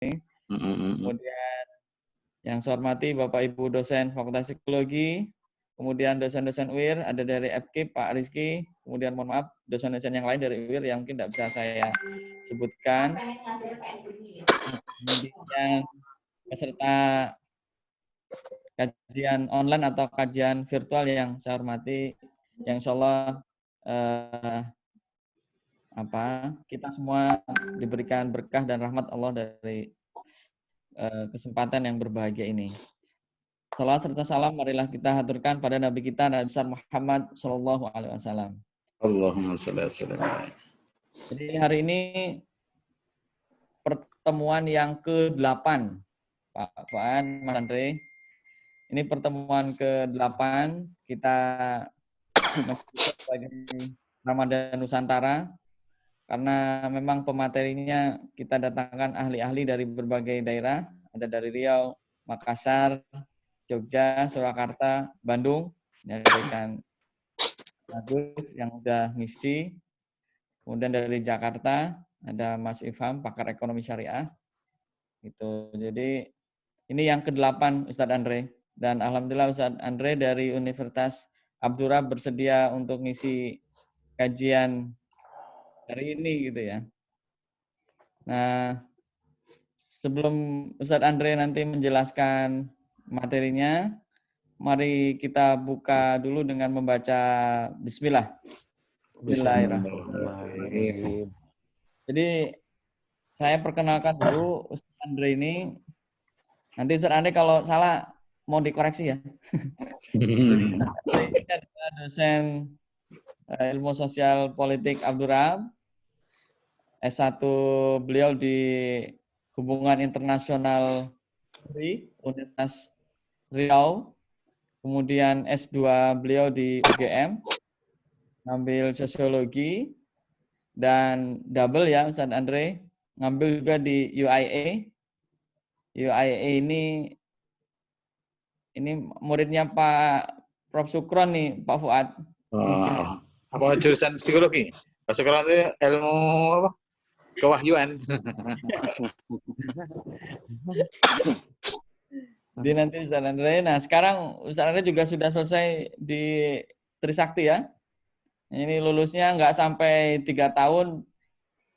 Kemudian yang saya hormati Bapak Ibu dosen Fakultas Psikologi, kemudian dosen-dosen UIR, ada dari FKIP Pak Rizky, kemudian mohon maaf dosen-dosen yang lain dari UIR yang mungkin tidak bisa saya sebutkan. Kemudian peserta kajian online atau kajian virtual yang saya hormati, yang insya Allah kita semua diberikan berkah dan rahmat Allah dari kesempatan yang berbahagia ini. Salawat serta salam marilah kita haturkan pada Nabi kita Nabi besar Muhammad Shallallahu Alaihi Wasallam. Allahumma shalli ala sayyidina. Jadi hari ini pertemuan yang ke-8, Pak Fuad, Mas Andre. Ini pertemuan ke-8 kita bagi Ramadan Nusantara, karena memang pematerinya kita datangkan ahli-ahli dari berbagai daerah, ada dari Riau, Makassar, Jogja, Surakarta, Bandung, dari Agus yang udah ngisi, kemudian dari Jakarta ada Mas Ifham, pakar ekonomi syariah, gitu. Jadi ini yang ke-8 Ustadz Andre, dan alhamdulillah Ustadz Andre dari Universitas Abdurrahman bersedia untuk ngisi kajian hari ini gitu ya. Nah, sebelum Ustadz Andre nanti menjelaskan materinya, mari kita buka dulu dengan membaca Bismillah. Bismillahirrahmanirrahim. Jadi saya perkenalkan dulu Ustadz Andre ini. Nanti Ustadz Andre kalau salah mau dikoreksi ya. Jadi Andre ini adalah dosen ilmu sosial politik Abdurrahman. S1 beliau di Hubungan Internasional Universitas Riau. Kemudian S2 beliau di UGM, ngambil sosiologi, dan double ya Ustadz Andre, ngambil juga di UIA. UIA ini muridnya Pak Prof. Sukron nih, Pak Fuad. Apa jurusan psikologi? Pak Sukron itu ilmu apa? Kewahyuan. Jadi nanti Ustadz Andre. Nah sekarang Ustadz Andre juga sudah selesai di Trisakti ya. Ini lulusnya nggak sampai 3 tahun,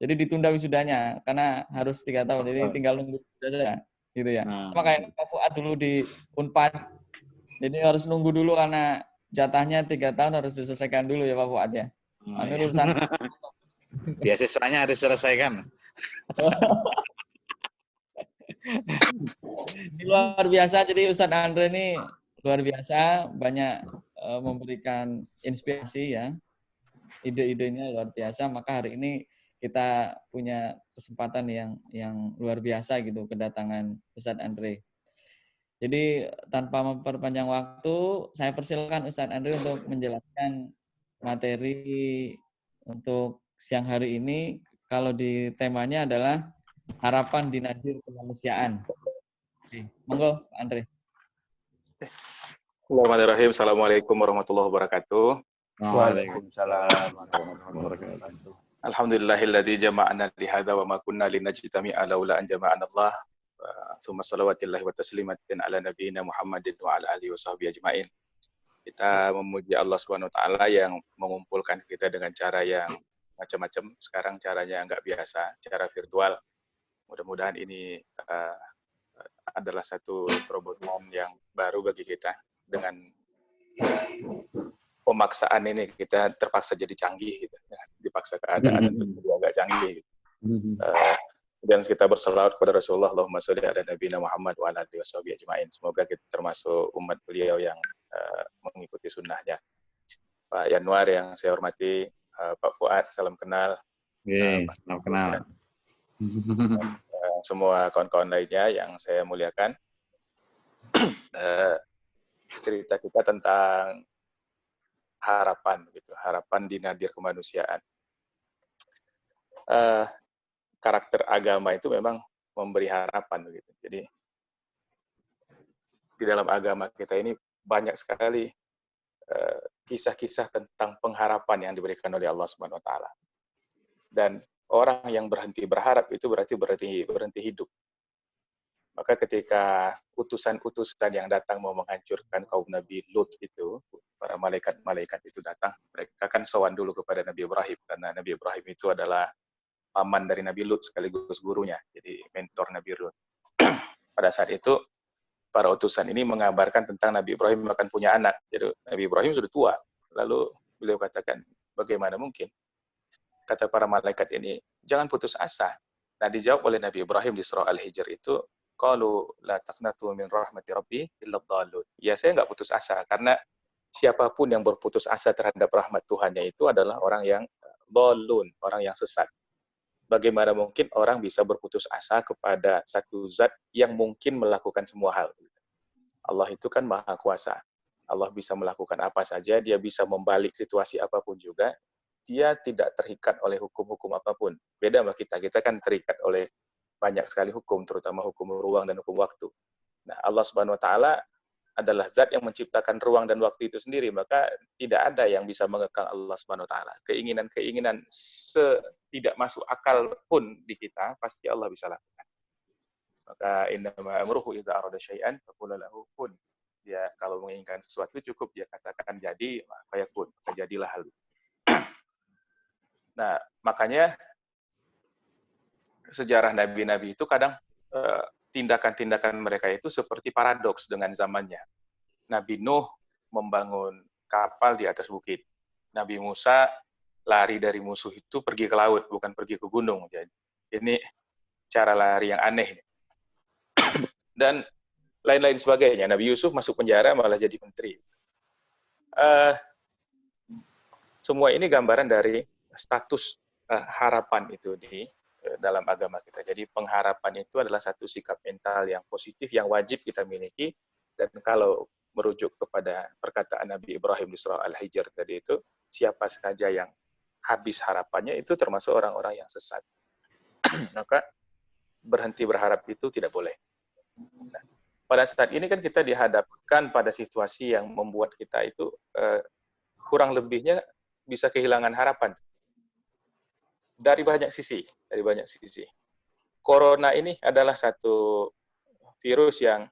jadi ditunda wisudanya karena harus 3 tahun. Jadi tinggal nunggu saja, gitu ya. Sama kayak Pak Fuad dulu di Unpad. Jadi harus nunggu dulu karena jatahnya 3 tahun harus diselesaikan dulu ya Pak Fuad ya. Ini lulusan. Beasiswanya harus diselesaikan. Ini luar biasa. Jadi Ustadz Andre ini luar biasa, banyak memberikan inspirasi ya. Ide-idenya luar biasa, maka hari ini kita punya kesempatan yang luar biasa gitu kedatangan Ustadz Andre. Jadi tanpa memperpanjang waktu, saya persilakan Ustadz Andre untuk menjelaskan materi untuk siang hari ini. Kalau di temanya adalah harapan di Nadir Kemanusiaan. Oke, monggo Pak Andre. Bismillahirrahmanirrahim. Assalamualaikum warahmatullahi wabarakatuh. Waalaikumsalam warahmatullahi wabarakatuh. Alhamdulillahilladzi jama'ana li hadza wa ma kunna linajtami'a laula an jama'ana Allah. Summa salawatillahi wa taslimatin ala nabiyyina Muhammadin wa ala alihi wa sahbihi ajma'in. Kita memuji Allah Subhanahu wa taala yang mengumpulkan kita dengan cara yang macam-macam. Sekarang caranya nggak biasa, cara virtual. Mudah-mudahan ini adalah satu terobosan yang baru bagi kita. Dengan pemaksaan ini kita terpaksa jadi canggih gitu ya. Dipaksa keadaan untuk menjadi agak canggih gitu. Dan kita berselawat kepada Rasulullah, Allahumma sholli ala nabiyina Muhammad wa ala alihi washabihi ajmain. Semoga kita termasuk umat beliau yang mengikuti sunnahnya. Pak Yanuar yang saya hormati, Pak Fuad, salam kenal. Salam kenal. Semua kawan-kawan lainnya yang saya muliakan. Cerita kita tentang harapan gitu, harapan di nadir kemanusiaan. Karakter agama itu memang memberi harapan gitu. Jadi di dalam agama kita ini banyak sekali kisah-kisah tentang pengharapan yang diberikan oleh Allah Subhanahu wa taala. Dan orang yang berhenti berharap itu berarti berhenti hidup. Maka ketika utusan-utusan yang datang mau menghancurkan kaum Nabi Lut itu, para malaikat-malaikat itu datang, mereka kan sowan dulu kepada Nabi Ibrahim, karena Nabi Ibrahim itu adalah paman dari Nabi Lut sekaligus gurunya, jadi mentor Nabi Lut. Pada saat itu, para utusan ini mengabarkan tentang Nabi Ibrahim akan punya anak. Jadi Nabi Ibrahim sudah tua. Lalu beliau katakan, bagaimana mungkin? Kata para malaikat ini, jangan putus asa. Nah, dijawab oleh Nabi Ibrahim di surah Al-Hijr itu, qalu la taqnatu min rahmati rabbi illa dhalun. Ya, saya nggak putus asa karena siapapun yang berputus asa terhadap rahmat Tuhannya itu adalah orang yang dhalun, orang yang sesat. Bagaimana mungkin orang bisa berputus asa kepada satu zat yang mungkin melakukan semua hal? Allah itu kan maha kuasa. Allah bisa melakukan apa saja, dia bisa membalik situasi apapun juga. Dia tidak terikat oleh hukum-hukum apapun. Beda sama kita kan terikat oleh banyak sekali hukum, terutama hukum ruang dan hukum waktu. Nah, Allah Subhanahu wa taala adalah zat yang menciptakan ruang dan waktu itu sendiri, maka tidak ada yang bisa mengekang Allah Subhanahu wa taala. Keinginan-keinginan tidak masuk akal pun di kita pasti Allah bisa lakukan. Maka innama amruhu idza arada syai'an faqul lahu kun. Dia kalau menginginkan sesuatu cukup dia katakan jadi, maka yakun, maka jadilah hal itu. Nah, makanya sejarah nabi-nabi itu kadang tindakan-tindakan mereka itu seperti paradoks dengan zamannya. Nabi Nuh membangun kapal di atas bukit. Nabi Musa lari dari musuh itu pergi ke laut, bukan pergi ke gunung. Jadi ini cara lari yang aneh. Dan lain-lain sebagainya. Nabi Yusuf masuk penjara malah jadi menteri. Semua ini gambaran dari status harapan itu di dalam agama kita. Jadi pengharapan itu adalah satu sikap mental yang positif yang wajib kita miliki. Dan kalau merujuk kepada perkataan Nabi Ibrahim di surah Al-Hijr tadi itu, siapa saja yang habis harapannya itu termasuk orang-orang yang sesat. Maka berhenti berharap itu tidak boleh. Nah, pada saat ini kan kita dihadapkan pada situasi yang membuat kita itu kurang lebihnya bisa kehilangan harapan dari banyak sisi. Corona ini adalah satu virus yang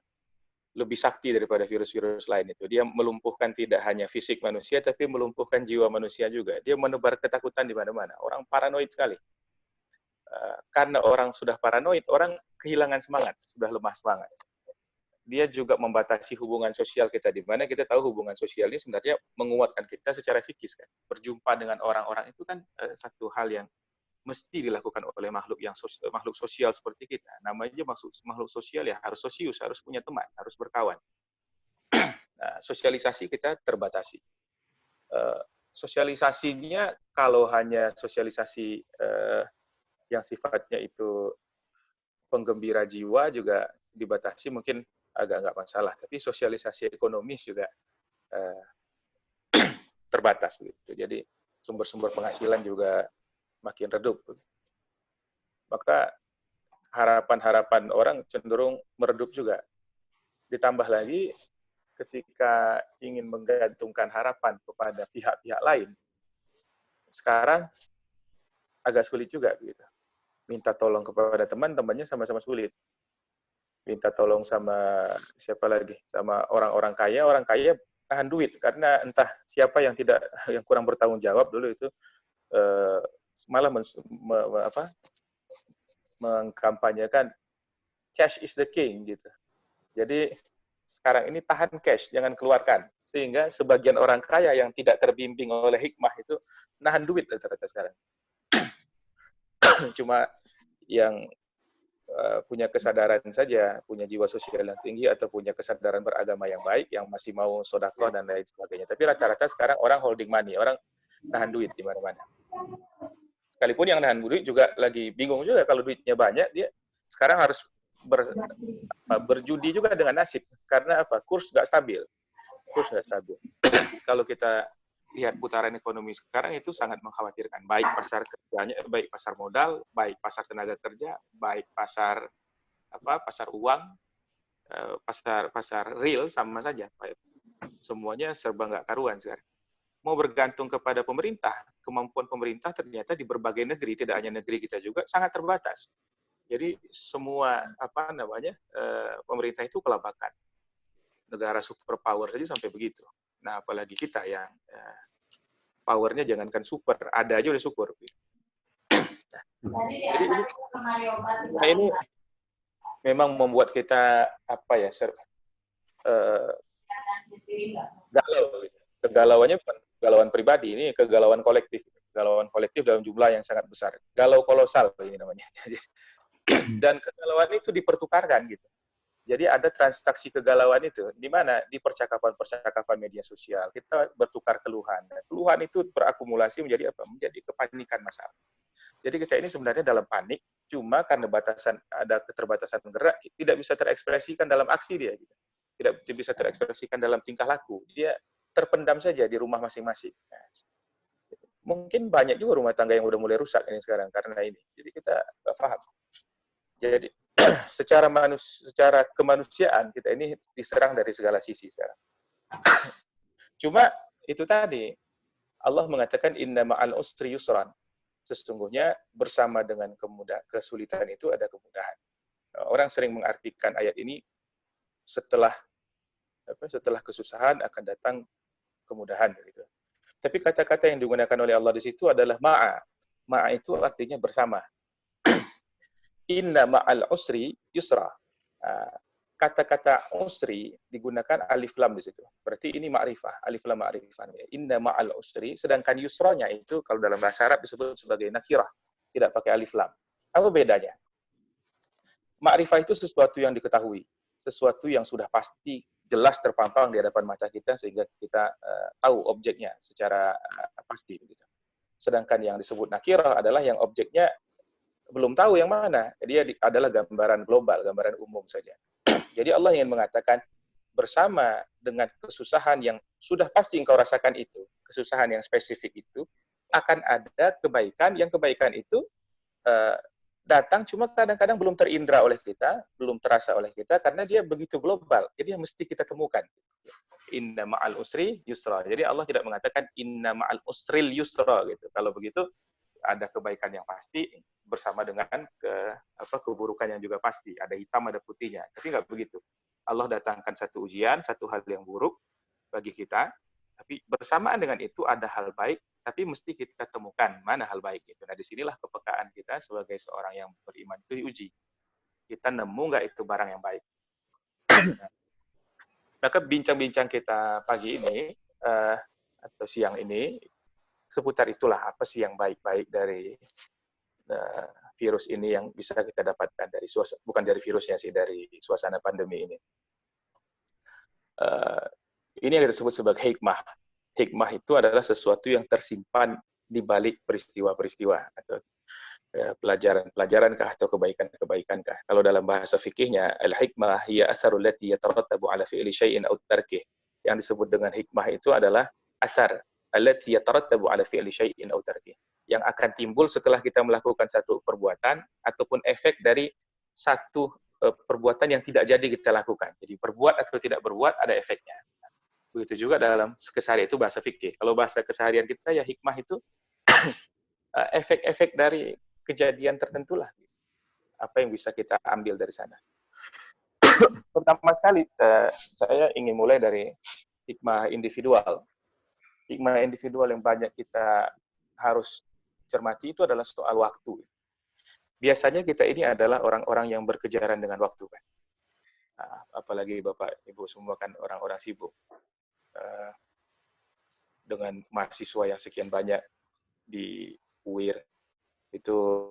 lebih sakti daripada virus-virus lain itu. Dia melumpuhkan tidak hanya fisik manusia, tapi melumpuhkan jiwa manusia juga. Dia menebar ketakutan di mana-mana. Orang paranoid sekali. Karena orang sudah paranoid, orang kehilangan semangat, sudah lemah semangat. Dia juga membatasi hubungan sosial kita, di mana kita tahu hubungan sosial ini sebenarnya menguatkan kita secara psikis kan. Berjumpa dengan orang-orang itu kan satu hal yang mesti dilakukan oleh makhluk sosial seperti kita. Namanya makhluk sosial ya harus sosius, harus punya teman, harus berkawan. Nah, sosialisasi kita terbatasi. Sosialisasinya kalau hanya sosialisasi yang sifatnya itu penggembira jiwa juga dibatasi mungkin agak nggak masalah, tapi sosialisasi ekonomis juga terbatas begitu. Jadi sumber-sumber penghasilan juga makin redup. Maka harapan-harapan orang cenderung meredup juga. Ditambah lagi ketika ingin menggantungkan harapan kepada pihak-pihak lain, sekarang agak sulit juga gitu. Minta tolong kepada teman-temannya sama-sama sulit. Minta tolong sama siapa lagi? Sama orang kaya tahan duit karena entah siapa yang kurang bertanggung jawab dulu itu malah mengkampanyekan cash is the king gitu. Jadi sekarang ini tahan cash, jangan keluarkan. Sehingga sebagian orang kaya yang tidak terbimbing oleh hikmah itu nahan duit rata-rata sekarang. Cuma yang punya kesadaran saja, punya jiwa sosial yang tinggi atau punya kesadaran beragama yang baik, yang masih mau sedekah dan lain sebagainya. Tapi rata-rata sekarang orang holding money, orang nahan duit di mana-mana. Sekalipun yang nahan duit juga lagi bingung juga kalau duitnya banyak, dia sekarang harus berjudi juga dengan nasib. Karena apa? Kurs nggak stabil. Kalau kita lihat putaran ekonomi sekarang itu sangat mengkhawatirkan. Baik pasar kerjanya, baik pasar modal, baik pasar tenaga kerja, baik pasar uang, pasar real sama saja. Semuanya serba nggak karuan sekarang. Mau bergantung kepada pemerintah, kemampuan pemerintah ternyata di berbagai negeri, tidak hanya negeri kita juga, sangat terbatas. Jadi semua pemerintah itu kelabakan. Negara superpower saja sampai begitu. Nah, apalagi kita yang powernya jangankan super, ada aja udah syukur. Jadi ini memang membuat kita galau. Gitu. Kegalauannya bukan kegalauan pribadi, ini kegalauan kolektif. Kegalauan kolektif dalam jumlah yang sangat besar. Galau kolosal ini namanya. Dan kegalauan itu dipertukarkan gitu. Jadi ada transaksi kegalauan itu, di mana di percakapan media sosial kita bertukar keluhan. Keluhan itu berakumulasi menjadi apa? Menjadi kepanikan masalah. Jadi kita ini sebenarnya dalam panik, cuma karena ada keterbatasan gerak, tidak bisa terekspresikan dalam aksi dia. Gitu. Tidak bisa terekspresikan dalam tingkah laku. Dia terpendam saja di rumah masing-masing. Nah, mungkin banyak juga rumah tangga yang udah mulai rusak ini sekarang karena ini. Jadi kita nggak paham. Jadi secara kemanusiaan kita ini diserang dari segala sisi sekarang. Cuma itu tadi Allah mengatakan inna ma'al usri yusran. Sesungguhnya bersama dengan kesulitan itu ada kemudahan. Orang sering mengartikan ayat ini setelah kesusahan akan datang kemudahan gitu. Tapi kata-kata yang digunakan oleh Allah di situ adalah ma'a. Ma'a itu artinya bersama. Inna ma'al usri yusra. Kata-kata usri digunakan alif lam di situ. Berarti ini ma'rifah, alif lam ma'rifah. Inna ma'al usri, sedangkan yusranya itu kalau dalam bahasa Arab disebut sebagai nakirah, tidak pakai alif lam. Apa bedanya? Ma'rifah itu sesuatu yang diketahui, sesuatu yang sudah pasti jelas terpampang di hadapan mata kita sehingga kita tahu objeknya secara pasti. Sedangkan yang disebut nakirah adalah yang objeknya belum tahu yang mana. Dia adalah gambaran global, gambaran umum saja. Jadi Allah ingin mengatakan bersama dengan kesusahan yang sudah pasti engkau rasakan itu, kesusahan yang spesifik itu, akan ada kebaikan, yang kebaikan itu datang cuma kadang-kadang belum terindra oleh kita, belum terasa oleh kita, karena dia begitu global. Jadi yang mesti kita temukan. Inna ma'al usri yusra. Jadi Allah tidak mengatakan inna ma'al usril yusra gitu. Kalau begitu ada kebaikan yang pasti bersama dengan keburukan yang juga pasti. Ada hitam, ada putihnya. Tapi nggak begitu. Allah datangkan satu ujian, satu hal yang buruk bagi kita. Tapi bersamaan dengan itu ada hal baik, tapi mesti kita temukan mana hal baik itu. Nah, disinilah kepekaan kita sebagai seorang yang beriman itu diuji. Kita nemu nggak itu barang yang baik. Maka bincang-bincang kita pagi ini, atau siang ini, seputar itulah apa sih yang baik-baik dari virus ini yang bisa kita dapatkan dari bukan dari virusnya sih, dari suasana pandemi ini. Ini yang disebut sebagai hikmah. Hikmah itu adalah sesuatu yang tersimpan di balik peristiwa-peristiwa atau pelajaran-pelajarankah atau kebaikan-kebaikankah. Kalau dalam bahasa fikihnya, al-hikmah hiya asarul lati yatarattabu ala fi'li syai'in aw tarkih. Yang disebut dengan hikmah itu adalah asar allati yatarattabu ala fi'li syai'in aw tarkih, yang akan timbul setelah kita melakukan satu perbuatan ataupun efek dari satu perbuatan yang tidak jadi kita lakukan. Jadi berbuat atau tidak berbuat ada efeknya. Begitu juga dalam keseharian itu bahasa fikih. Kalau bahasa keseharian kita ya hikmah itu efek-efek dari kejadian tertentu lah. Apa yang bisa kita ambil dari sana. Pertama sekali saya ingin mulai dari hikmah individual. Hikmah individual yang banyak kita harus cermati itu adalah soal waktu. Biasanya kita ini adalah orang-orang yang berkejaran dengan waktu, kan. Nah, apalagi Bapak Ibu semua kan orang-orang sibuk. Dengan mahasiswa yang sekian banyak di UIR itu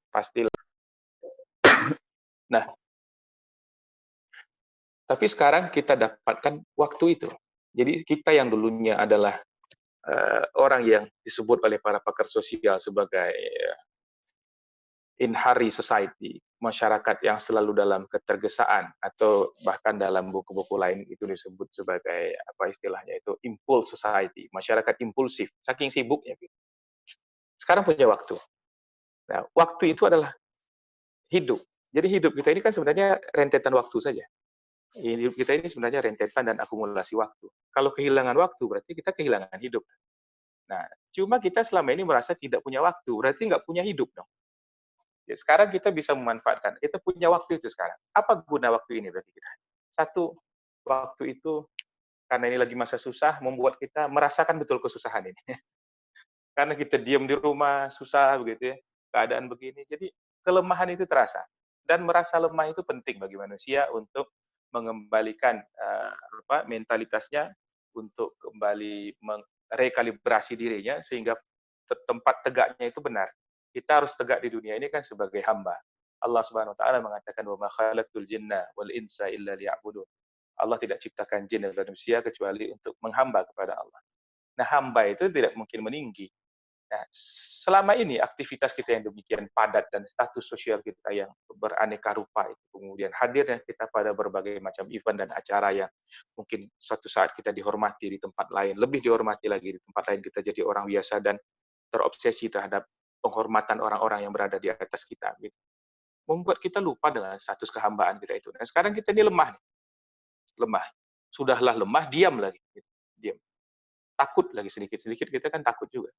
pasti. Nah, tapi sekarang kita dapatkan waktu itu. Jadi kita yang dulunya adalah orang yang disebut oleh para pakar sosial sebagai inhari society, masyarakat yang selalu dalam ketergesaan, atau bahkan dalam buku-buku lain itu disebut sebagai apa istilahnya itu impulse society, masyarakat impulsif, saking sibuknya. Sekarang punya waktu. Nah, waktu itu adalah hidup. Jadi hidup kita ini kan sebenarnya rentetan waktu saja. Hidup kita ini sebenarnya rentetan dan akumulasi waktu. Kalau kehilangan waktu berarti kita kehilangan hidup. Nah, cuma kita selama ini merasa tidak punya waktu, berarti nggak punya hidup dong. Ya, sekarang kita bisa memanfaatkan, kita punya waktu itu sekarang. Apa guna waktu ini berarti kita? Satu, waktu itu karena ini lagi masa susah, membuat kita merasakan betul kesusahan ini. Karena kita diam di rumah, susah begitu ya, keadaan begini. Jadi kelemahan itu terasa. Dan merasa lemah itu penting bagi manusia untuk mengembalikan mentalitasnya, untuk kembali merekalibrasi dirinya, sehingga tempat tegaknya itu benar. Kita harus tegak di dunia ini kan sebagai hamba. Allah Subhanahu wa taala mengatakan, "Wa ma khalaqtul jinna wal insa illa liya'budun." Allah tidak ciptakan jin dan manusia kecuali untuk menghamba kepada Allah. Nah, hamba itu tidak mungkin meninggi. Nah, selama ini aktivitas kita yang demikian padat dan status sosial kita yang beraneka rupa itu, kemudian hadirnya kita pada berbagai macam event dan acara yang mungkin suatu saat kita dihormati di tempat lain, lebih dihormati lagi di tempat lain, kita jadi orang biasa dan terobsesi terhadap penghormatan orang-orang yang berada di atas kita. Gitu. Membuat kita lupa dengan status kehambaan kita itu. Nah, sekarang kita ini lemah. Lemah. Sudahlah lemah, diam lagi. Gitu. Diam. Takut lagi sedikit-sedikit, kita kan takut juga.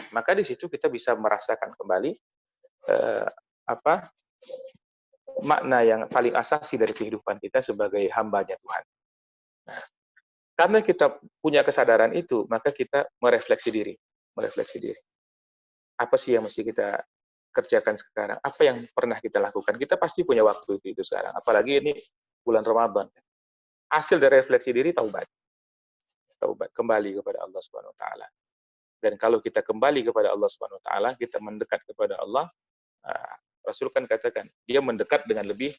Maka di situ kita bisa merasakan kembali makna yang paling asasi dari kehidupan kita sebagai hambanya Tuhan. Nah, karena kita punya kesadaran itu, maka kita merefleksi diri. Apa sih yang mesti kita kerjakan sekarang? Apa yang pernah kita lakukan? Kita pasti punya waktu itu sekarang. Apalagi ini bulan Ramadan. Hasil dari refleksi diri, taubat. Taubat kembali kepada Allah Subhanahu wa taala. Dan kalau kita kembali kepada Allah Subhanahu wa taala, kita mendekat kepada Allah, Rasul kan katakan, dia mendekat dengan lebih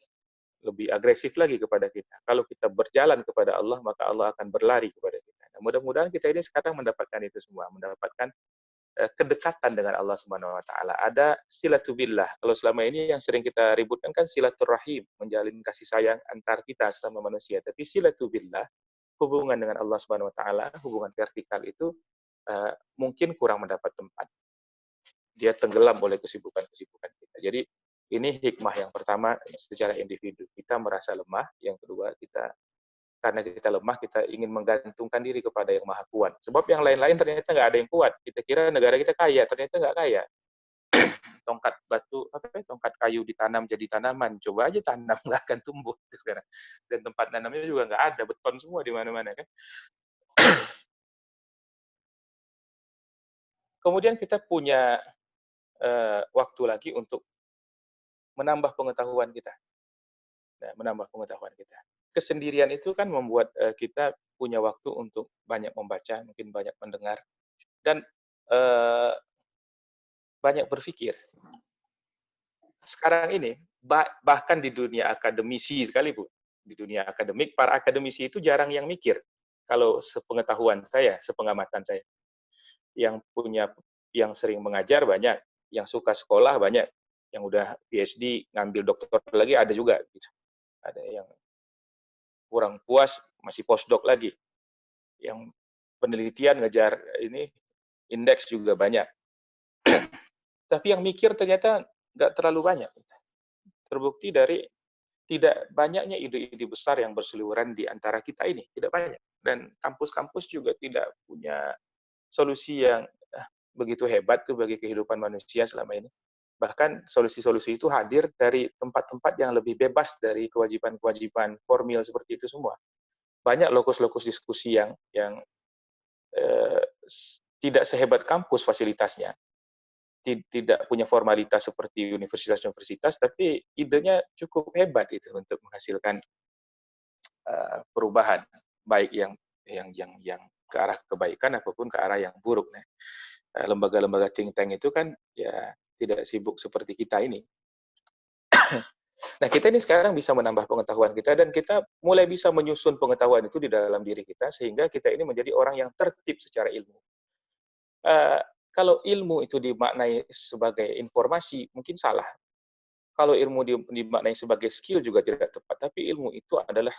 agresif lagi kepada kita. Kalau kita berjalan kepada Allah, maka Allah akan berlari kepada kita. Nah, mudah-mudahan kita ini sekarang mendapatkan itu semua, mendapatkan kedekatan dengan Allah Subhanahu wa taala. Ada silatubillah. Kalau selama ini yang sering kita ributkan kan silaturahim, menjalin kasih sayang antar kita sama manusia. Tapi silatubillah, hubungan dengan Allah Subhanahu wa taala, hubungan vertikal itu mungkin kurang mendapat tempat. Dia tenggelam oleh kesibukan-kesibukan kita. Jadi ini hikmah yang pertama, secara individu kita merasa lemah. Yang kedua, karena kita lemah, kita ingin menggantungkan diri kepada yang maha kuat. Sebab yang lain-lain ternyata nggak ada yang kuat. Kita kira negara kita kaya, ternyata nggak kaya. Tongkat batu, tongkat kayu ditanam jadi tanaman. Coba aja tanam, nggak akan tumbuh sekarang. Dan tempat nanamnya juga nggak ada, beton semua di mana-mana kan. Kemudian kita punya waktu lagi untuk menambah pengetahuan kita. Nah, menambah pengetahuan kita. Kesendirian itu kan membuat kita punya waktu untuk banyak membaca, mungkin banyak mendengar, dan banyak berpikir. Sekarang ini, bahkan di dunia akademisi sekalipun, di dunia akademik, para akademisi itu jarang yang mikir. Kalau sepengetahuan saya, sepengamatan saya. Yang sering mengajar banyak, yang suka sekolah banyak, yang udah PhD, ngambil doktor lagi ada juga. Gitu. Ada yang kurang puas, masih postdoc lagi. Yang penelitian ngejar ini, indeks juga banyak. Tapi yang mikir ternyata nggak terlalu banyak. Terbukti dari tidak banyaknya ide-ide besar yang berseliweran di antara kita ini. Tidak banyak. Dan kampus-kampus juga tidak punya solusi yang begitu hebat tuh bagi kehidupan manusia selama ini. Bahkan solusi-solusi itu hadir dari tempat-tempat yang lebih bebas dari kewajiban-kewajiban formil seperti itu semua. Banyak lokus-lokus diskusi yang tidak sehebat kampus fasilitasnya, tidak punya formalitas seperti universitas-universitas, tapi idenya cukup hebat itu untuk menghasilkan perubahan baik yang ke arah kebaikan ataupun ke arah yang buruk. Nah, lembaga-lembaga think tank itu kan ya tidak sibuk seperti kita ini. Nah, kita ini sekarang bisa menambah pengetahuan kita dan kita mulai bisa menyusun pengetahuan itu di dalam diri kita sehingga kita ini menjadi orang yang tertib secara ilmu. Kalau ilmu itu dimaknai sebagai informasi, mungkin salah. Kalau ilmu dimaknai sebagai skill juga tidak tepat. Tapi ilmu itu adalah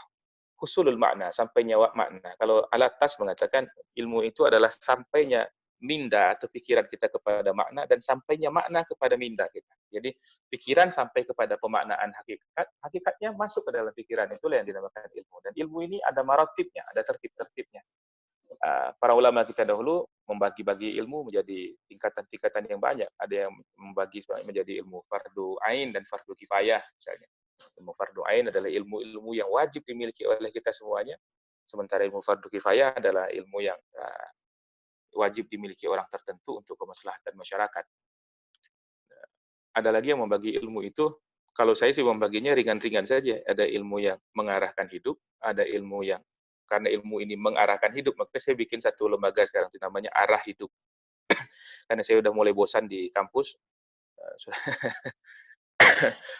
husulul makna, sampainya makna. Kalau Al-Attas mengatakan ilmu itu adalah sampainya minda atau pikiran kita kepada makna dan sampainya makna kepada minda kita. Jadi pikiran sampai kepada pemaknaan hakikat, hakikatnya masuk ke dalam pikiran, itulah yang dinamakan ilmu. Dan ilmu ini ada maratibnya, ada tertib-tertibnya. Para ulama kita dahulu membagi-bagi ilmu menjadi tingkatan-tingkatan yang banyak. Ada yang membagi menjadi ilmu fardu ain dan fardu kifayah misalnya. Ilmu fardu ain adalah ilmu-ilmu yang wajib dimiliki oleh kita semuanya. Sementara ilmu fardu kifayah adalah ilmu yang wajib dimiliki orang tertentu untuk kemaslahatan masyarakat. Ada lagi yang membagi ilmu itu, kalau saya sih membaginya ringan-ringan saja. Ada ilmu yang mengarahkan hidup, ada ilmu yang karena ilmu ini mengarahkan hidup, maka saya bikin satu lembaga sekarang itu namanya Arah Hidup. Karena saya udah mulai bosan di kampus,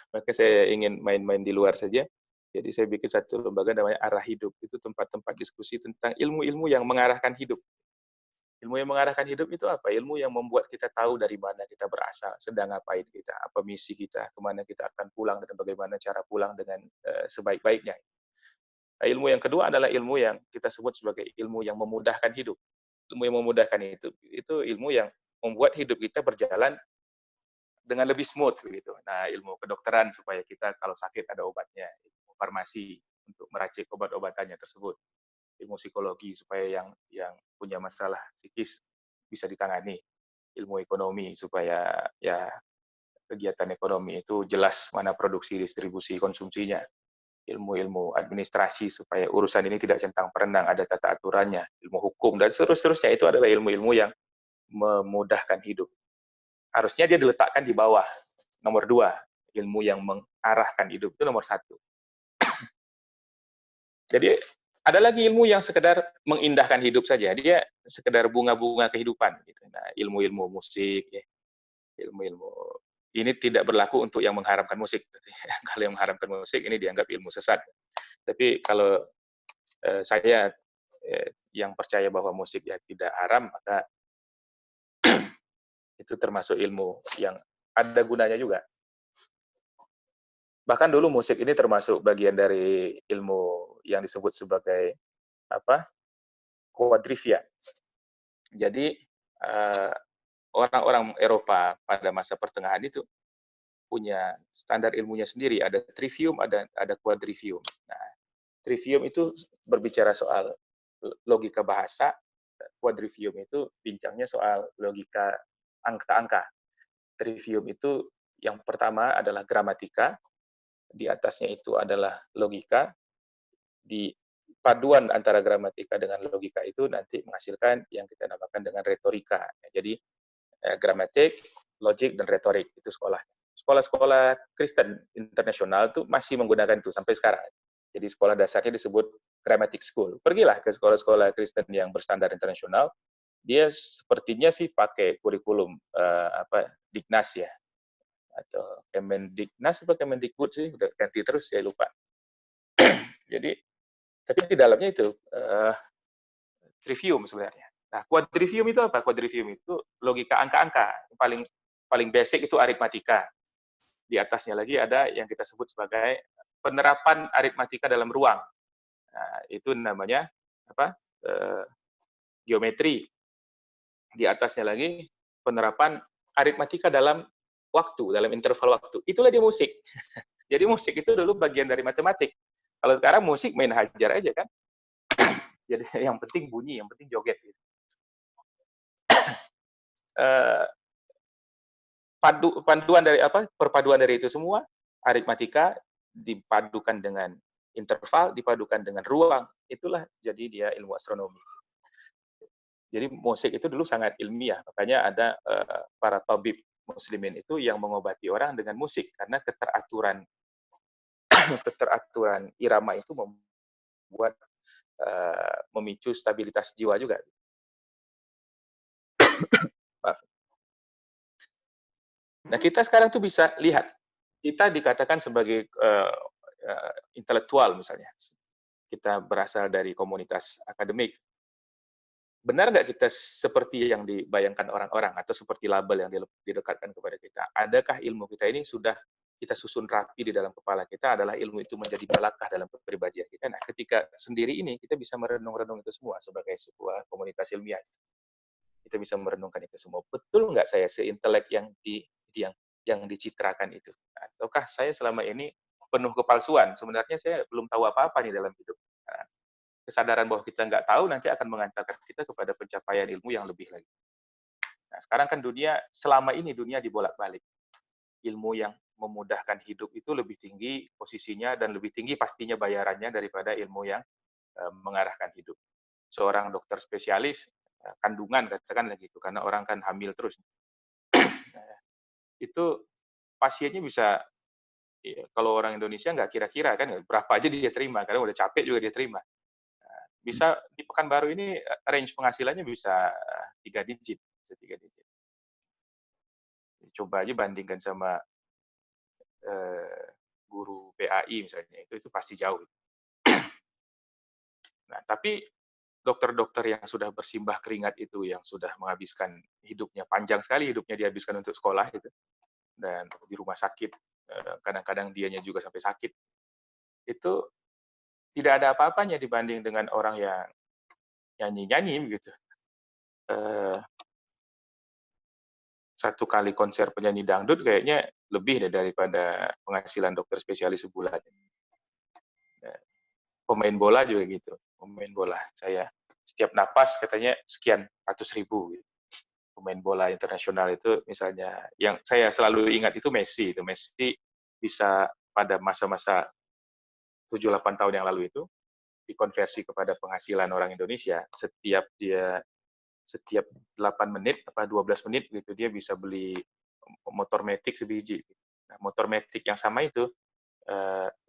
maka saya ingin main-main di luar saja. Jadi saya bikin satu lembaga namanya Arah Hidup. Itu tempat-tempat diskusi tentang ilmu-ilmu yang mengarahkan hidup. Ilmu yang mengarahkan hidup itu apa? Ilmu yang membuat kita tahu dari mana kita berasal, sedang ngapain kita, apa misi kita, kemana kita akan pulang, dan bagaimana cara pulang dengan sebaik-baiknya. Ilmu yang kedua adalah ilmu yang kita sebut sebagai ilmu yang memudahkan hidup. Ilmu yang memudahkan itu ilmu yang membuat hidup kita berjalan dengan lebih smooth begitu. Nah, ilmu kedokteran supaya kita kalau sakit ada obatnya, ilmu farmasi untuk meracik obat-obatannya tersebut. Ilmu psikologi supaya yang punya masalah psikis bisa ditangani. Ilmu ekonomi supaya ya kegiatan ekonomi itu jelas mana produksi, distribusi, konsumsinya. Ilmu-ilmu administrasi supaya urusan ini tidak centang perenang, ada tata aturannya, ilmu hukum dan seterusnya. Itu adalah ilmu-ilmu yang memudahkan hidup. Harusnya dia diletakkan di bawah. Nomor 2, ilmu yang mengarahkan hidup itu nomor 1. Jadi ada lagi ilmu yang sekedar mengindahkan hidup saja, dia sekedar bunga-bunga kehidupan gitu. Nah, ilmu-ilmu musik ya. Ilmu-ilmu ini tidak berlaku untuk yang mengharamkan musik. Kalau yang mengharamkan musik ini dianggap ilmu sesat. Tapi kalau saya yang percaya bahwa musik ya tidak haram, maka itu termasuk ilmu yang ada gunanya juga. Bahkan dulu musik ini termasuk bagian dari ilmu yang disebut sebagai quadrivia. Jadi orang-orang Eropa pada masa pertengahan itu punya standar ilmunya sendiri. Ada trivium, ada quadrivium. Nah, trivium itu berbicara soal logika bahasa, quadrivium itu bincangnya soal logika angka-angka. Trivium itu yang pertama adalah gramatika, di atasnya itu adalah logika, di paduan antara gramatika dengan logika itu nanti menghasilkan yang kita namakan dengan retorika. Jadi gramatik, logik, dan retorik itu sekolah. Sekolah-sekolah Kristen internasional itu masih menggunakan itu sampai sekarang. Jadi sekolah dasarnya disebut Grammatic School. Pergilah ke sekolah-sekolah Kristen yang berstandar internasional, dia sepertinya sih pakai kurikulum Dignas ya, atau Kemendiknas atau Kemendikbud sih, udah ganti terus saya lupa. Jadi tapi di dalamnya itu trivium sebenarnya. Nah, quadrivium itu apa? Quadrivium itu logika angka-angka. Paling basic itu aritmatika. Di atasnya lagi ada yang kita sebut sebagai penerapan aritmatika dalam ruang. Nah, itu namanya geometri. Di atasnya lagi penerapan aritmatika dalam waktu, dalam interval waktu. Itulah dia musik. Jadi musik itu dulu bagian dari matematik. Kalau sekarang musik main hajar aja kan. Jadi yang penting bunyi, yang penting joget. Gitu. Perpaduan dari itu semua, aritmatika dipadukan dengan interval, dipadukan dengan ruang, itulah jadi dia ilmu astronomi. Jadi musik itu dulu sangat ilmiah, makanya ada para tabib muslimin itu yang mengobati orang dengan musik, karena keteraturan irama itu membuat memicu stabilitas jiwa juga. Nah, kita sekarang tuh bisa lihat, kita dikatakan sebagai intelektual misalnya, kita berasal dari komunitas akademik. Benar nggak kita seperti yang dibayangkan orang-orang atau seperti label yang didekatkan kepada kita? Adakah ilmu kita ini sudah kita susun rapi di dalam kepala kita adalah ilmu itu menjadi melekah dalam kepribadian kita? Nah, ketika sendiri ini kita bisa merenung-renung itu semua sebagai sebuah komunitas ilmiah. kita bisa merenungkan itu semua. Betul nggak saya seintelek yang dicitrakan itu? Ataukah saya selama ini penuh kepalsuan? Sebenarnya saya belum tahu apa-apa nih dalam hidup. Nah, kesadaran bahwa kita nggak tahu nanti akan mengantarkan kita kepada pencapaian ilmu yang lebih lagi. Nah, sekarang kan selama ini dunia dibolak-balik. Ilmu yang memudahkan hidup itu lebih tinggi posisinya dan lebih tinggi pastinya bayarannya daripada ilmu yang mengarahkan hidup. Seorang dokter spesialis kandungan katakanlah gitu, karena orang kan hamil terus. Itu pasiennya bisa, kalau orang Indonesia nggak kira-kira kan, berapa aja dia terima, karena udah capek juga dia terima. Bisa di Pekanbaru ini range penghasilannya bisa 3 digit, bisa 3 digit. Coba aja bandingkan sama guru PAI misalnya, itu pasti jauh. Nah, tapi dokter-dokter yang sudah bersimbah keringat itu, yang sudah menghabiskan hidupnya, panjang sekali hidupnya dihabiskan untuk sekolah gitu, dan di rumah sakit, kadang-kadang dianya juga sampai sakit, itu tidak ada apa-apanya dibanding dengan orang yang nyanyi-nyanyi begitu. Satu kali konser penyanyi dangdut kayaknya lebih daripada penghasilan dokter spesialis sebulan. Pemain bola juga gitu. Pemain bola, saya setiap napas katanya sekian ratus ribu. Gitu. Pemain bola internasional itu misalnya, yang saya selalu ingat itu Messi. Itu Messi bisa pada masa-masa 7-8 tahun yang lalu itu dikonversi kepada penghasilan orang Indonesia. Setiap 8 menit apa 12 menit gitu dia bisa beli motor metik sebiji. Nah, motor metik yang sama itu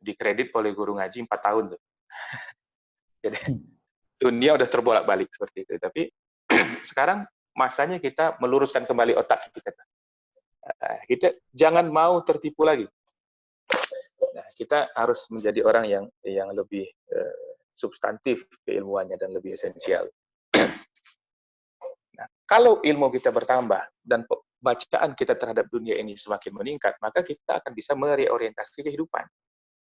dikredit oleh guru ngaji 4 tahun tuh. Jadi dunia udah terbolak-balik seperti itu. Tapi sekarang masanya kita meluruskan kembali otak kita. Kita jangan mau tertipu lagi. Nah, kita harus menjadi orang yang lebih substantif keilmuannya dan lebih esensial. Nah, kalau ilmu kita bertambah dan bacaan kita terhadap dunia ini semakin meningkat, maka kita akan bisa mereorientasi kehidupan.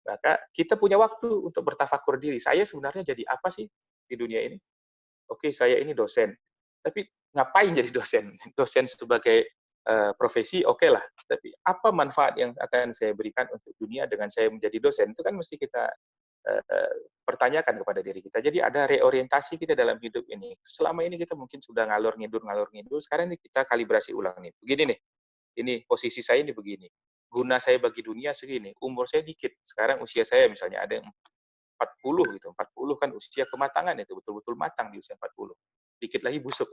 Maka kita punya waktu untuk bertafakur diri. Saya sebenarnya jadi apa sih di dunia ini? Oke, saya ini dosen. Tapi ngapain jadi dosen? Dosen sebagai profesi, oke lah. Tapi apa manfaat yang akan saya berikan untuk dunia dengan saya menjadi dosen? Itu kan mesti kita pertanyakan kepada diri kita. Jadi ada reorientasi kita dalam hidup ini. Selama ini kita mungkin sudah ngalor ngidur, sekarang ini kita kalibrasi ulang nih. Begini nih, ini posisi saya ini begini. Guna saya bagi dunia segini. Umur saya dikit. Sekarang usia saya misalnya ada yang 40 gitu. 40 kan usia kematangan itu, betul-betul matang di usia 40. Dikit lagi busuk.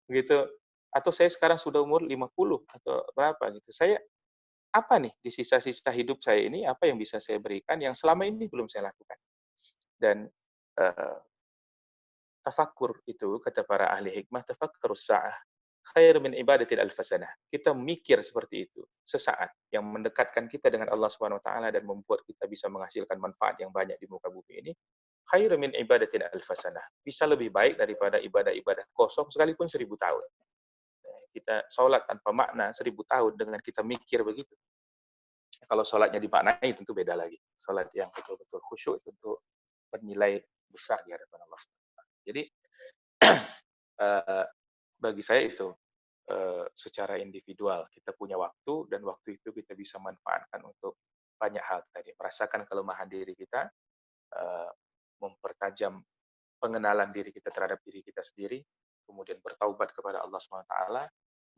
Begitu. Atau saya sekarang sudah umur 50 atau berapa gitu. Saya apa nih di sisa-sisa hidup saya ini, apa yang bisa saya berikan yang selama ini belum saya lakukan. Dan tafakkur itu, kata para ahli hikmah, tafakkurus sa'ah khair min ibadatil alfasanah. Kita mikir seperti itu sesaat yang mendekatkan kita dengan Allah Subhanahu wa taala dan membuat kita bisa menghasilkan manfaat yang banyak di muka bumi ini. Khair min ibadatil alfasanah. Bisa lebih baik daripada ibadah-ibadah kosong sekalipun 1000 tahun. Kita sholat tanpa makna 1000 tahun dengan kita mikir begitu. Kalau sholatnya dimaknai tentu beda lagi. Sholat yang betul-betul khusyuk tentu bernilai besar di hadapan Allah. Jadi bagi saya itu secara individual kita punya waktu, dan waktu itu kita bisa manfaatkan untuk banyak hal tadi. Merasakan kelemahan diri kita, mempertajam pengenalan diri kita terhadap diri kita sendiri, kemudian bertaubat kepada Allah SWT,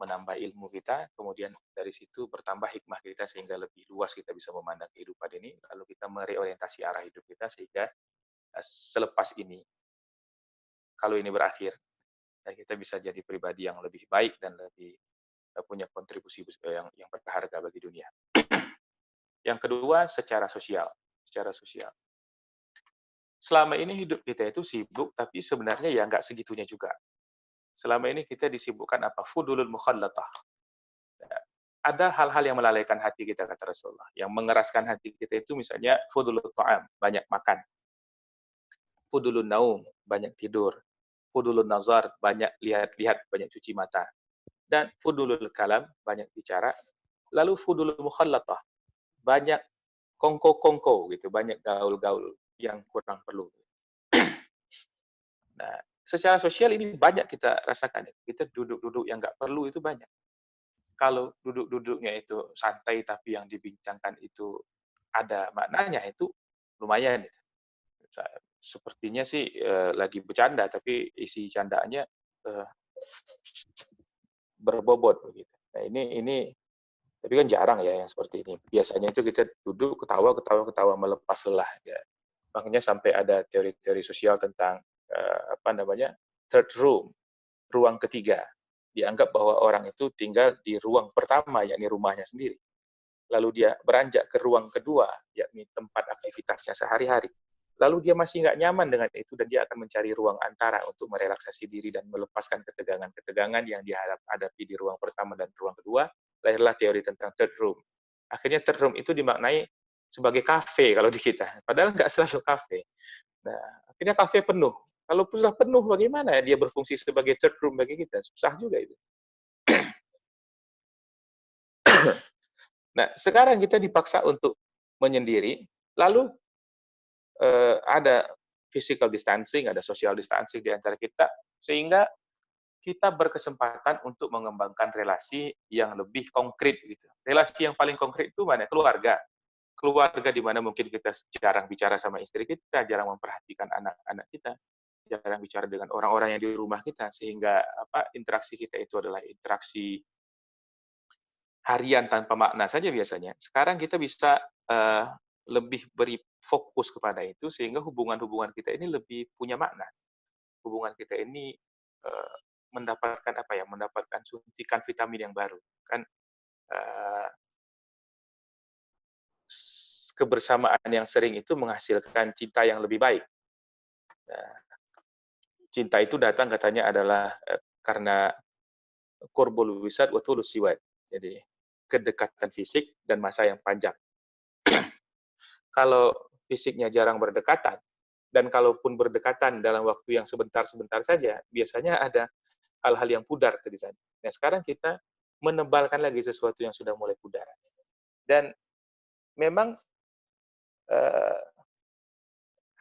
menambah ilmu kita, kemudian dari situ bertambah hikmah kita sehingga lebih luas kita bisa memandang kehidupan ini, lalu kita mereorientasi arah hidup kita sehingga selepas ini, kalau ini berakhir, kita bisa jadi pribadi yang lebih baik dan lebih punya kontribusi yang berharga bagi dunia. Yang kedua, secara sosial. Selama ini hidup kita itu sibuk, tapi sebenarnya ya nggak segitunya juga. Selama ini kita disibukkan apa? Fudulul mukhallatah. Ada hal-hal yang melalaikan hati kita, kata Rasulullah. Yang mengeraskan hati kita itu misalnya fudulul ta'am, banyak makan. Fudulul naum, banyak tidur. Fudulul nazar, banyak lihat-lihat, banyak cuci mata. Dan fudulul kalam, banyak bicara. Lalu fudulul mukhallatah, banyak kongko-kongko gitu, banyak gaul-gaul yang kurang perlu. Nah, secara sosial ini banyak kita rasakan. Kita duduk-duduk yang nggak perlu itu banyak. Kalau duduk-duduknya itu santai tapi yang dibincangkan itu ada maknanya, itu lumayan. Sepertinya sih lagi bercanda, tapi isi candaannya berbobot begitu. Nah ini tapi kan jarang ya yang seperti ini. Biasanya itu kita duduk ketawa melepas lelah. Ya. Makanya sampai ada teori-teori sosial tentang third room, ruang ketiga. Dianggap bahwa orang itu tinggal di ruang pertama, yakni rumahnya sendiri. Lalu dia beranjak ke ruang kedua, yakni tempat aktivitasnya sehari-hari. Lalu dia masih nggak nyaman dengan itu dan dia akan mencari ruang antara untuk merelaksasi diri dan melepaskan ketegangan-ketegangan yang dihadapi di ruang pertama dan ruang kedua. Lahirlah teori tentang third room. Akhirnya third room itu dimaknai sebagai kafe kalau di kita. Padahal nggak selalu kafe. Nah, akhirnya kafe penuh. Kalau sudah penuh, bagaimana dia berfungsi sebagai third room bagi kita? Susah juga itu. Nah, sekarang kita dipaksa untuk menyendiri, lalu ada physical distancing, ada social distancing di antara kita, sehingga kita berkesempatan untuk mengembangkan relasi yang lebih konkret. Gitu. Relasi yang paling konkret itu mana? Keluarga. Keluarga di mana mungkin kita jarang bicara sama istri kita, jarang memperhatikan anak-anak kita, jarang bicara dengan orang-orang yang di rumah kita, sehingga interaksi kita itu adalah interaksi harian tanpa makna saja biasanya. Sekarang kita bisa lebih beri fokus kepada itu, sehingga hubungan-hubungan kita ini lebih punya makna. Hubungan kita ini mendapatkan mendapatkan suntikan vitamin yang baru. Kan kebersamaan yang sering itu menghasilkan cinta yang lebih baik. Nah, cinta itu datang katanya adalah karena qurbul wisad wa tulus siwad. Jadi kedekatan fisik dan masa yang panjang. Kalau fisiknya jarang berdekatan, dan kalaupun berdekatan dalam waktu yang sebentar-sebentar saja, biasanya ada hal-hal yang pudar di sana. Nah, sekarang kita menebalkan lagi sesuatu yang sudah mulai pudar. Dan memang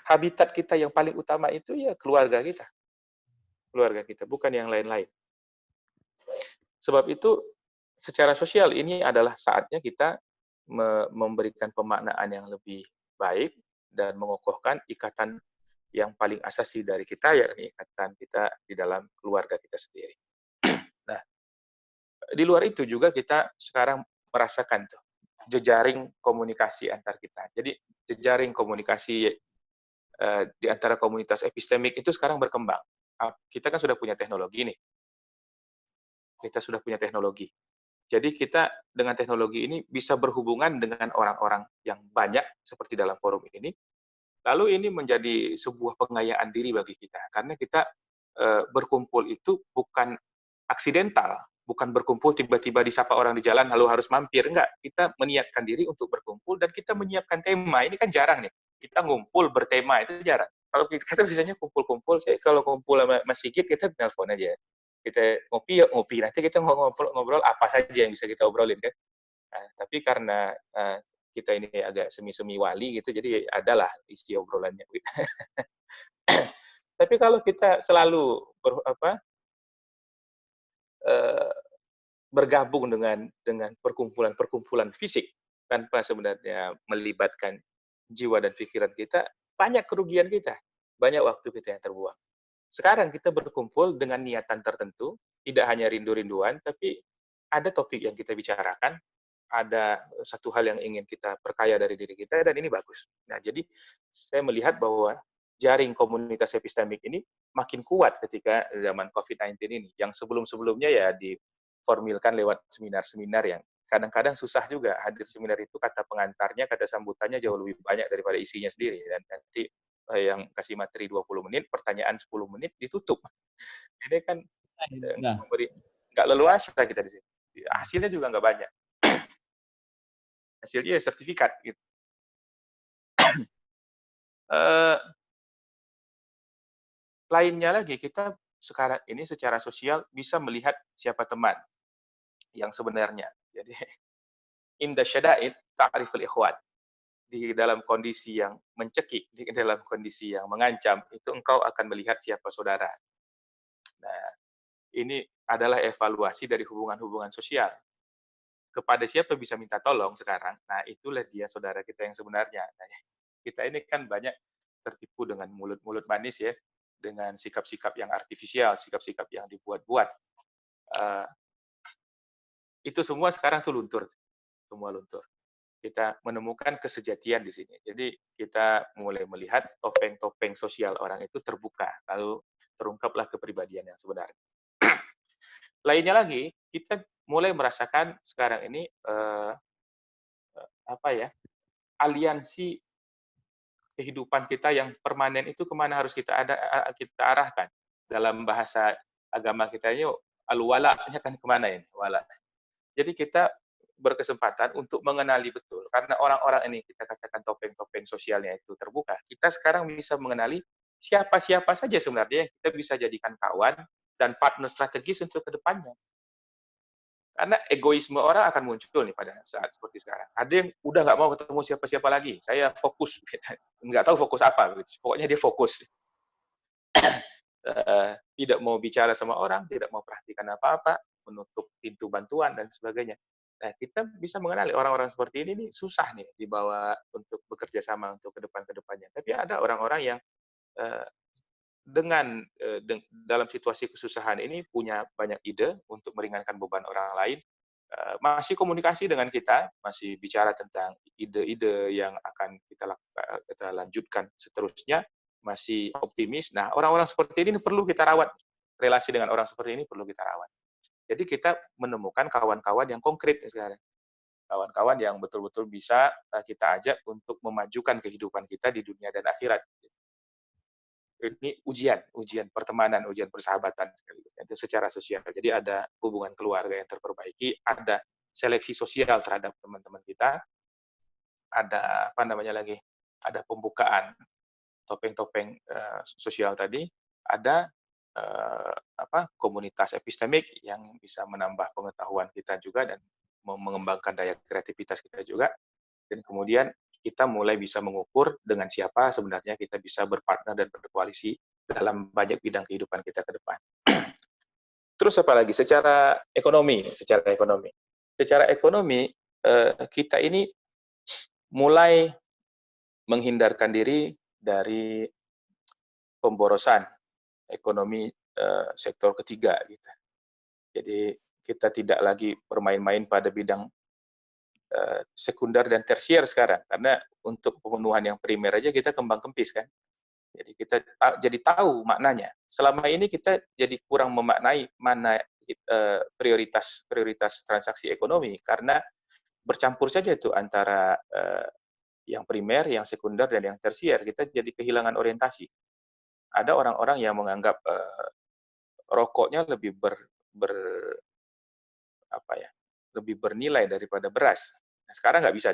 habitat kita yang paling utama itu ya keluarga kita. Keluarga kita, bukan yang lain-lain. Sebab itu, secara sosial ini adalah saatnya kita memberikan pemaknaan yang lebih baik dan mengokohkan ikatan yang paling asasi dari kita, yakni ikatan kita di dalam keluarga kita sendiri. Nah, di luar itu juga kita sekarang merasakan tuh jejaring komunikasi antar kita. Jadi jejaring komunikasi di antara komunitas epistemik itu sekarang berkembang. Kita kan sudah punya teknologi nih. Kita sudah punya teknologi. Jadi kita dengan teknologi ini bisa berhubungan dengan orang-orang yang banyak seperti dalam forum ini. Lalu ini menjadi sebuah pengayaan diri bagi kita. Karena kita berkumpul itu bukan aksidental, bukan berkumpul tiba-tiba disapa orang di jalan lalu harus mampir. Enggak, kita menyiapkan diri untuk berkumpul dan kita menyiapkan tema. Ini kan jarang nih. Kita ngumpul bertema, itu jarang. Kalau kita biasanya kumpul-kumpul, kalau kumpul sama Mas Sigit, kita telepon aja. Kita ngopi, yuk ngopi. Nanti kita ngobrol apa saja yang bisa kita obrolin kan. Nah, tapi karena kita ini agak semi-semi wali gitu, jadi adalah isi obrolannya. Tapi kalau kita selalu bergabung dengan perkumpulan fisik tanpa sebenarnya melibatkan jiwa dan pikiran kita, banyak kerugian kita, banyak waktu kita yang terbuang. Sekarang kita berkumpul dengan niatan tertentu, tidak hanya rindu-rinduan, tapi ada topik yang kita bicarakan, ada satu hal yang ingin kita perkaya dari diri kita, dan ini bagus. Nah, jadi saya melihat bahwa jaring komunitas epistemik ini makin kuat ketika zaman COVID-19 ini. Yang sebelum-sebelumnya ya diformilkan lewat seminar-seminar yang kadang-kadang susah juga. Hadir seminar itu kata pengantarnya, kata sambutannya jauh lebih banyak daripada isinya sendiri. Dan nanti yang kasih materi 20 menit, pertanyaan 10 menit, ditutup. Ini kan nggak leluasa kita di sini. Hasilnya juga nggak banyak. Hasilnya ya sertifikat. Gitu. Lainnya lagi, kita sekarang ini secara sosial bisa melihat siapa teman yang sebenarnya. Jadi, inda syada'id ta'riful ikhwan. Di dalam kondisi yang mencekik, di dalam kondisi yang mengancam, itu engkau akan melihat siapa saudara. Nah, ini adalah evaluasi dari hubungan-hubungan sosial. Kepada siapa bisa minta tolong sekarang? Nah, itulah dia saudara kita yang sebenarnya. Nah, kita ini kan banyak tertipu dengan mulut-mulut manis ya, dengan sikap-sikap yang artifisial, sikap-sikap yang dibuat-buat. Itu semua sekarang tuh luntur, semua luntur. Kita menemukan kesejatian di sini. Jadi kita mulai melihat topeng-topeng sosial orang itu terbuka, lalu terungkaplah kepribadian yang sebenarnya. Lainnya lagi, kita mulai merasakan sekarang ini aliansi kehidupan kita yang permanen itu kemana harus kita arahkan. Dalam bahasa agama kita ini al-wala-nya kan kemana ini? Wala. Jadi kita berkesempatan untuk mengenali betul. Karena orang-orang ini kita katakan topeng-topeng sosialnya itu terbuka. Kita sekarang bisa mengenali siapa-siapa saja sebenarnya yang kita bisa jadikan kawan dan partner strategis untuk ke depannya. Karena egoisme orang akan muncul nih pada saat seperti sekarang. Ada yang udah nggak mau ketemu siapa-siapa lagi. Saya fokus. Nggak tahu fokus apa. Pokoknya dia fokus. Tidak mau bicara sama orang, tidak mau perhatikan apa-apa, menutup pintu bantuan dan sebagainya. Nah, kita bisa mengenali orang-orang seperti ini nih susah nih dibawa untuk bekerja sama untuk ke depannya. Tapi ada orang-orang yang dalam situasi kesusahan ini punya banyak ide untuk meringankan beban orang lain, masih komunikasi dengan kita, masih bicara tentang ide-ide yang akan kita lanjutkan seterusnya, masih optimis. Nah, orang-orang seperti ini perlu kita rawat. Relasi dengan orang seperti ini perlu kita rawat. Jadi kita menemukan kawan-kawan yang konkret sekarang. Kawan-kawan yang betul-betul bisa kita ajak untuk memajukan kehidupan kita di dunia dan akhirat. Ini ujian pertemanan, ujian persahabatan sekaligus. Itu secara sosial. Jadi ada hubungan keluarga yang terperbaiki, ada seleksi sosial terhadap teman-teman kita, ada ada pembukaan topeng-topeng sosial tadi, ada komunitas epistemik yang bisa menambah pengetahuan kita juga dan mengembangkan daya kreativitas kita juga, dan kemudian kita mulai bisa mengukur dengan siapa sebenarnya kita bisa berpartner dan berkoalisi dalam banyak bidang kehidupan kita ke depan. Terus apa lagi? Secara ekonomi, kita ini mulai menghindarkan diri dari pemborosan ekonomi sektor ketiga gitu. Jadi kita tidak lagi bermain-main pada bidang sekunder dan tersier sekarang, karena untuk pemenuhan yang primer aja kita kembang kempis kan. Jadi kita jadi tahu maknanya. Selama ini kita jadi kurang memaknai mana prioritas transaksi ekonomi, karena bercampur saja itu antara yang primer, yang sekunder, dan yang tersier. Kita jadi kehilangan orientasi. Ada orang-orang yang menganggap rokoknya lebih lebih bernilai daripada beras. Nah, sekarang nggak bisa.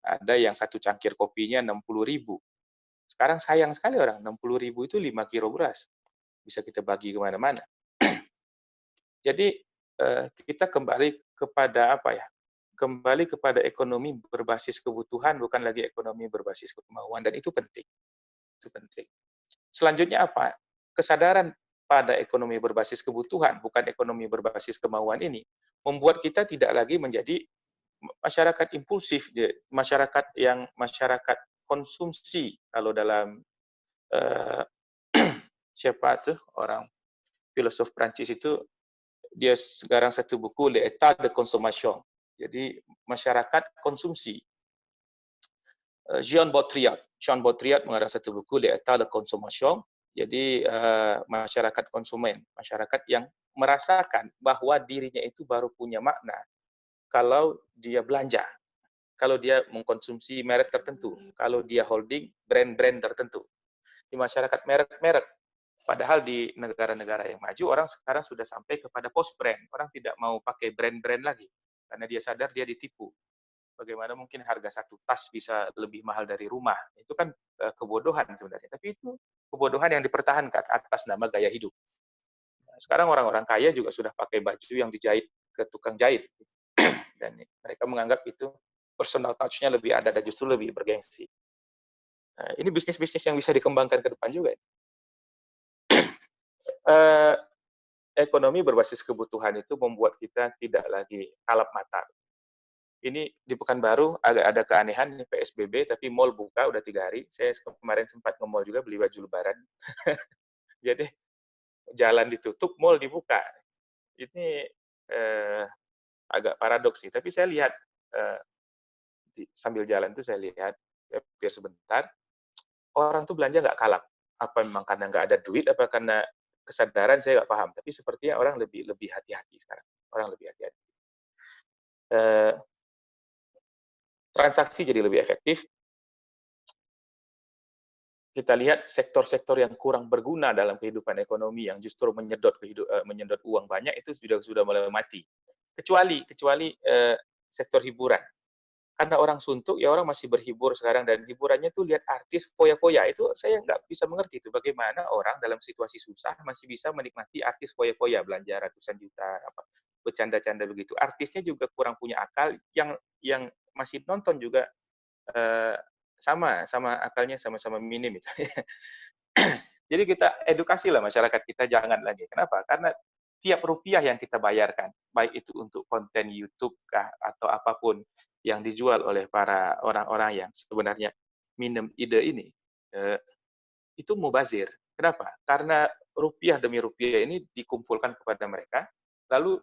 Ada yang satu cangkir kopinya 60.000. Sekarang sayang sekali orang, 60.000 itu 5 kilo beras. Bisa kita bagi kemana-mana. Jadi kita kembali kepada kembali kepada ekonomi berbasis kebutuhan, bukan lagi ekonomi berbasis kemauan, dan itu penting. Itu penting. Selanjutnya apa? Kesadaran pada ekonomi berbasis kebutuhan, bukan ekonomi berbasis kemauan ini, membuat kita tidak lagi menjadi masyarakat impulsif, masyarakat konsumsi. Kalau dalam siapa tuh orang filosof Prancis itu, dia sekarang satu buku L'État de Consommation. Jadi masyarakat konsumsi. Jean Baudrillard mengarang satu buku L'État de Consommation. Jadi masyarakat konsumen, masyarakat yang merasakan bahwa dirinya itu baru punya makna kalau dia belanja, kalau dia mengkonsumsi merek tertentu, kalau dia holding brand-brand tertentu. Di masyarakat merek-merek, padahal di negara-negara yang maju orang sekarang sudah sampai kepada post brand. Orang tidak mau pakai brand-brand lagi karena dia sadar dia ditipu. Bagaimana mungkin harga satu tas bisa lebih mahal dari rumah? Itu kan kebodohan sebenarnya. Tapi itu kebodohan yang dipertahankan atas nama gaya hidup. Sekarang orang-orang kaya juga sudah pakai baju yang dijahit ke tukang jahit. Dan mereka menganggap itu personal touch-nya lebih ada dan justru lebih bergengsi. Ini bisnis-bisnis yang bisa dikembangkan ke depan juga. ekonomi berbasis kebutuhan itu membuat kita tidak lagi kalap mata. Ini di Pekanbaru agak ada keanehan nih PSBB, tapi mall buka udah 3 hari. Saya kemarin sempat ke mall juga beli baju lebaran. Jadi jalan ditutup, mall dibuka. Ini agak paradoks sih. Tapi saya lihat sambil jalan itu saya lihat hampir sebentar, orang tuh belanja nggak kalap. Apa memang karena nggak ada duit, apa karena kesadaran, saya nggak paham. Tapi sepertinya orang lebih hati-hati sekarang. Orang lebih hati-hati. Transaksi jadi lebih efektif. Kita lihat sektor-sektor yang kurang berguna dalam kehidupan ekonomi yang justru menyedot uang banyak itu sudah mulai mati. Kecuali sektor hiburan. Karena orang suntuk, ya orang masih berhibur sekarang, dan hiburannya tuh lihat artis foya-foya. Itu saya nggak bisa mengerti itu bagaimana orang dalam situasi susah masih bisa menikmati artis foya-foya, belanja ratusan juta, bercanda-canda begitu. Artisnya juga kurang punya akal, yang masih nonton juga sama akalnya sama-sama minim itu. Jadi kita edukasi lah masyarakat kita, jangan lagi. Kenapa? Karena tiap rupiah yang kita bayarkan, baik itu untuk konten YouTube kah atau apapun yang dijual oleh para orang-orang yang sebenarnya minum ide ini, itu mubazir. Kenapa? Karena rupiah demi rupiah ini dikumpulkan kepada mereka, lalu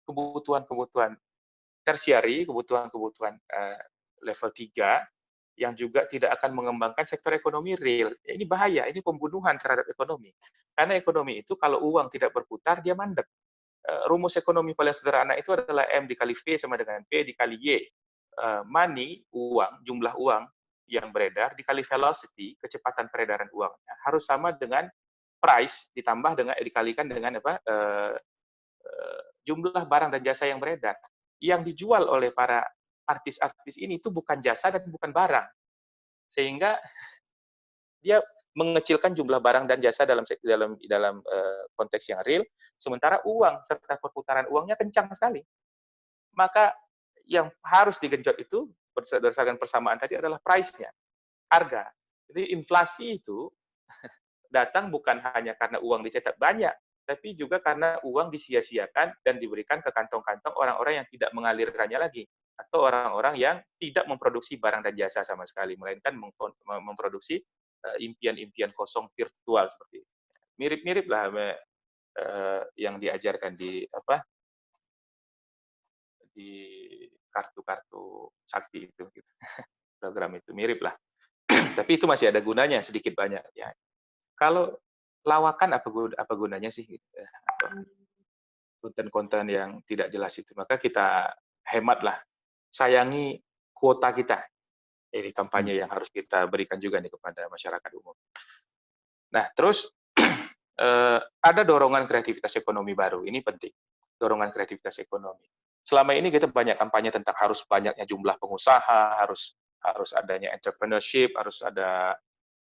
kebutuhan-kebutuhan tersiari, kebutuhan-kebutuhan level 3 yang juga tidak akan mengembangkan sektor ekonomi real. Ini bahaya, ini pembunuhan terhadap ekonomi. Karena ekonomi itu kalau uang tidak berputar, dia mandek. Rumus ekonomi paling sederhana itu adalah M dikali V sama dengan P dikali Y. Money, uang, jumlah uang yang beredar dikali velocity, kecepatan peredaran uangnya, harus sama dengan price ditambah dengan dikalikan dengan jumlah barang dan jasa yang beredar. Yang dijual oleh para artis-artis ini itu bukan jasa dan bukan barang. Sehingga dia mengecilkan jumlah barang dan jasa dalam konteks yang real, sementara uang serta perputaran uangnya kencang sekali. Maka yang harus digenjot itu berdasarkan persamaan tadi adalah price-nya, harga. Jadi inflasi itu datang bukan hanya karena uang dicetak banyak, tapi juga karena uang disia-siakan dan diberikan ke kantong-kantong orang-orang yang tidak mengalirkannya lagi, atau orang-orang yang tidak memproduksi barang dan jasa sama sekali, melainkan memproduksi impian-impian kosong virtual seperti itu. Mirip-mirip lah yang diajarkan di kartu-kartu sakti itu, gitu. Program itu mirip lah. Tapi itu masih ada gunanya sedikit banyak ya. Kalau lawakan apa gunanya sih? Konten-konten yang tidak jelas itu, maka kita hematlah, sayangi kuota kita. Ini kampanye yang harus kita berikan juga nih kepada masyarakat umum. Nah, terus ada dorongan kreativitas ekonomi baru. Ini penting, dorongan kreativitas ekonomi. Selama ini kita banyak kampanye tentang harus banyaknya jumlah pengusaha, harus adanya entrepreneurship, harus ada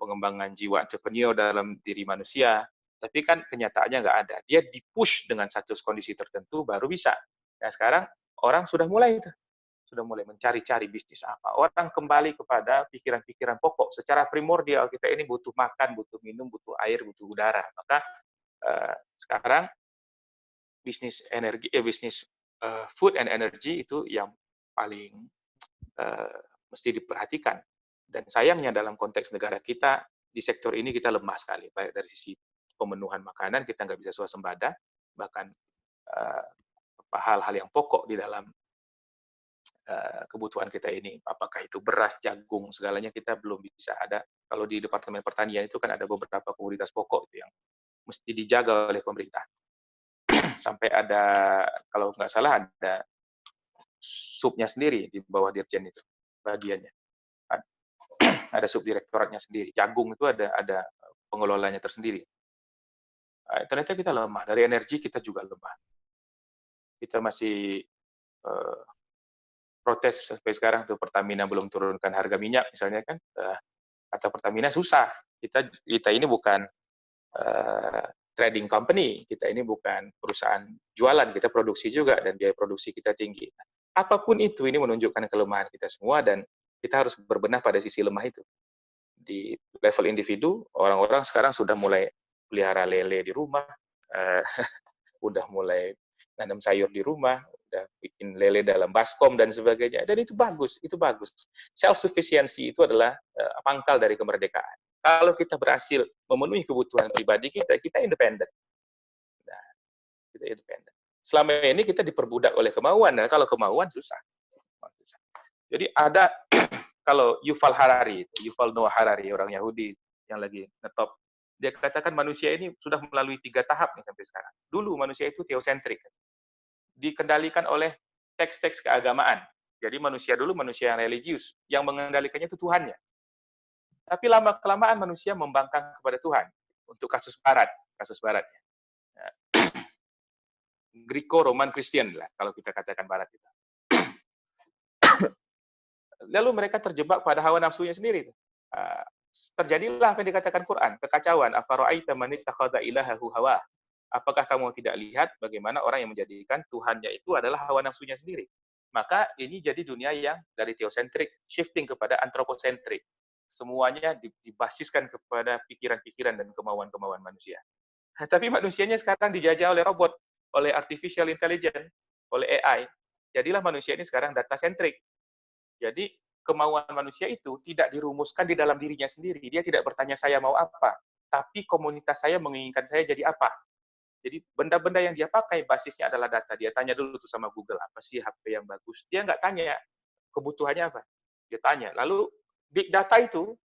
pengembangan jiwa entrepreneur dalam diri manusia. Tapi kan kenyataannya nggak ada. Dia dipush dengan satu kondisi tertentu baru bisa. Nah sekarang orang sudah mulai mencari-cari bisnis apa. Orang kembali kepada pikiran-pikiran pokok. Secara primordial kita ini butuh makan, butuh minum, butuh air, butuh udara. Maka sekarang bisnis food and energy itu yang paling mesti diperhatikan. Dan sayangnya dalam konteks negara kita, di sektor ini kita lemah sekali. Baik dari sisi pemenuhan makanan, kita nggak bisa swasembada, bahkan hal-hal yang pokok di dalam kebutuhan kita ini, apakah itu beras, jagung, segalanya kita belum bisa ada. Kalau di Departemen Pertanian itu kan ada beberapa komoditas pokok itu yang mesti dijaga oleh pemerintah. Sampai ada, kalau nggak salah, ada subnya sendiri di bawah Dirjen itu, bagiannya. Ada subdirektoratnya sendiri. Jagung itu ada pengelolanya tersendiri. Ternyata kita lemah. Dari energi kita juga lemah. Kita masih protes sampai sekarang tuh, Pertamina belum turunkan harga minyak misalnya kan, kata Pertamina susah. Kita ini bukan trading company, kita ini bukan perusahaan jualan, kita produksi juga dan biaya produksi kita tinggi. Apapun itu, ini menunjukkan kelemahan kita semua, dan kita harus berbenah pada sisi lemah itu. Di level individu, orang-orang sekarang sudah mulai pelihara lele di rumah, eh, udah mulai nanam sayur di rumah, udah bikin lele dalam baskom dan sebagainya. Dan itu bagus, itu bagus. Self-sufficiency itu adalah pangkal dari kemerdekaan. Kalau kita berhasil memenuhi kebutuhan pribadi kita, kita independen. Nah, kita independen. Selama ini kita diperbudak oleh kemauan. Nah, kalau kemauan susah. Jadi ada kalau Yuval Harari, Yuval Noah Harari, orang Yahudi yang lagi ngetop, dia katakan manusia ini sudah melalui 3 tahap nih sampai sekarang. Dulu manusia itu teosentrik, dikendalikan oleh teks-teks keagamaan. Jadi manusia dulu manusia yang religius, yang mengendalikannya itu Tuhannya. Tapi lama-kelamaan manusia membangkang kepada Tuhan untuk kasus barat. Nah, Greco-Roman Christian lah, kalau kita katakan barat itu. Lalu mereka terjebak pada hawa nafsunya sendiri. Terjadilah apa yang dikatakan Quran, kekacauan. Afara'aita man ittakhadha ilahahu hawa. Apakah kamu tidak lihat bagaimana orang yang menjadikan Tuhannya itu adalah hawa nafsunya sendiri? Maka ini jadi dunia yang dari teosentrik shifting kepada antroposentrik. Semuanya dibasiskan kepada pikiran-pikiran dan kemauan-kemauan manusia. Tapi manusianya sekarang dijajah oleh robot, oleh artificial intelligence, oleh AI. Jadilah manusia ini sekarang data centric. Jadi kemauan manusia itu tidak dirumuskan di dalam dirinya sendiri. Dia tidak bertanya saya mau apa, tapi komunitas saya menginginkan saya jadi apa. Jadi benda-benda yang dia pakai basisnya adalah data. Dia tanya dulu tuh sama Google, apa sih HP yang bagus? Dia nggak tanya kebutuhannya apa. Dia tanya. Lalu big data itu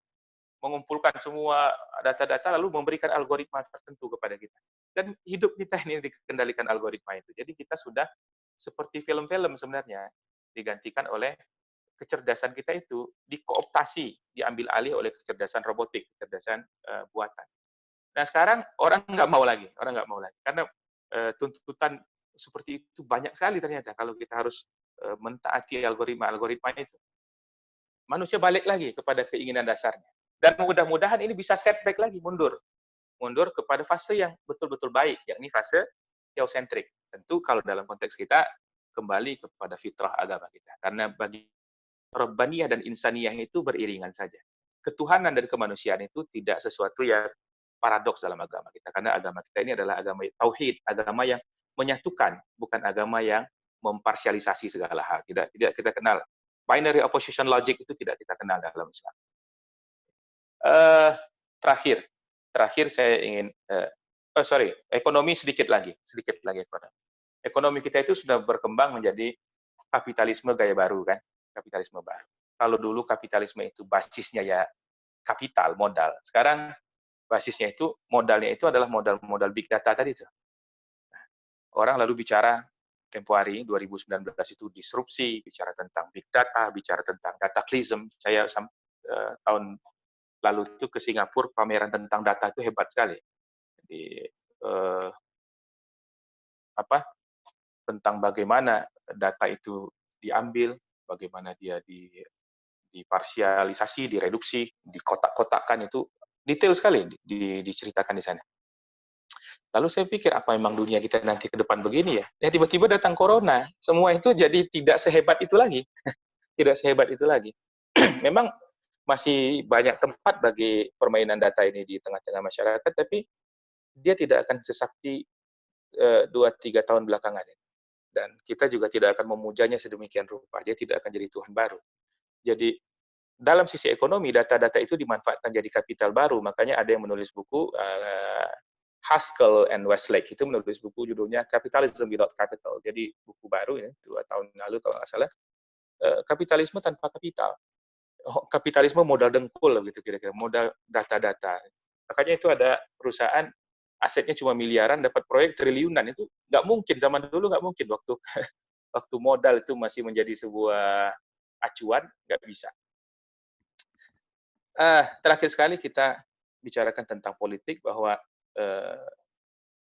mengumpulkan semua data-data lalu memberikan algoritma tertentu kepada kita. Dan hidup kita ini dikendalikan algoritma itu. Jadi kita sudah seperti film-film sebenarnya digantikan oleh kecerdasan kita itu dikooptasi, diambil alih oleh kecerdasan robotik, kecerdasan buatan. Nah sekarang orang nggak mau lagi, karena tuntutan seperti itu banyak sekali ternyata kalau kita harus mentaati algoritma itu. Manusia balik lagi kepada keinginan dasarnya. Dan mudah-mudahan ini bisa setback lagi, mundur kepada fase yang betul-betul baik, yakni fase teosentrik. Tentu kalau dalam konteks kita kembali kepada fitrah agama kita, karena bagi Rabbaniyah dan Insaniyah itu beriringan saja. Ketuhanan dan kemanusiaan itu tidak sesuatu yang paradoks dalam agama kita. Karena agama kita ini adalah agama tauhid, agama yang menyatukan, bukan agama yang memparsialisasi segala hal. Tidak kita kenal. Binary opposition logic itu tidak kita kenal dalam Islam. Terakhir saya ingin, ekonomi sedikit lagi ekonomi. Ekonomi kita itu sudah berkembang menjadi kapitalisme gaya baru kan. Kapitalisme baru. Kalau dulu kapitalisme itu basisnya ya kapital, modal. Sekarang basisnya itu, modalnya itu adalah modal big data tadi tuh. Orang lalu bicara tempo hari 2019 itu disrupsi, bicara tentang big data, bicara tentang dataclysm. Saya tahun lalu itu ke Singapura, pameran tentang data itu hebat sekali. Jadi tentang bagaimana data itu diambil, bagaimana dia diparsialisasi, direduksi, dikotak-kotakkan, itu detail sekali diceritakan di sana. Lalu saya pikir, apa memang dunia kita nanti ke depan begini ya? Ya tiba-tiba datang corona, semua itu jadi tidak sehebat itu lagi. Tidak sehebat itu lagi. Memang masih banyak tempat bagi permainan data ini di tengah-tengah masyarakat, tapi dia tidak akan sesakti 2-3 tahun belakangan ini. Dan kita juga tidak akan memujanya sedemikian rupa. Dia tidak akan jadi Tuhan baru. Jadi dalam sisi ekonomi, data-data itu dimanfaatkan jadi kapital baru. Makanya ada yang menulis buku, Haskell and Westlake itu menulis buku judulnya Capitalism Without Capital. Jadi buku baru ini 2 tahun lalu kalau nggak salah. Kapitalisme tanpa kapital. Kapitalisme modal dengkul gitu kira-kira, modal data-data. Makanya itu ada perusahaan asetnya cuma miliaran dapat proyek triliunan, itu nggak mungkin, zaman dulu nggak mungkin, waktu modal itu masih menjadi sebuah acuan, nggak bisa. Terakhir sekali kita bicarakan tentang politik, bahwa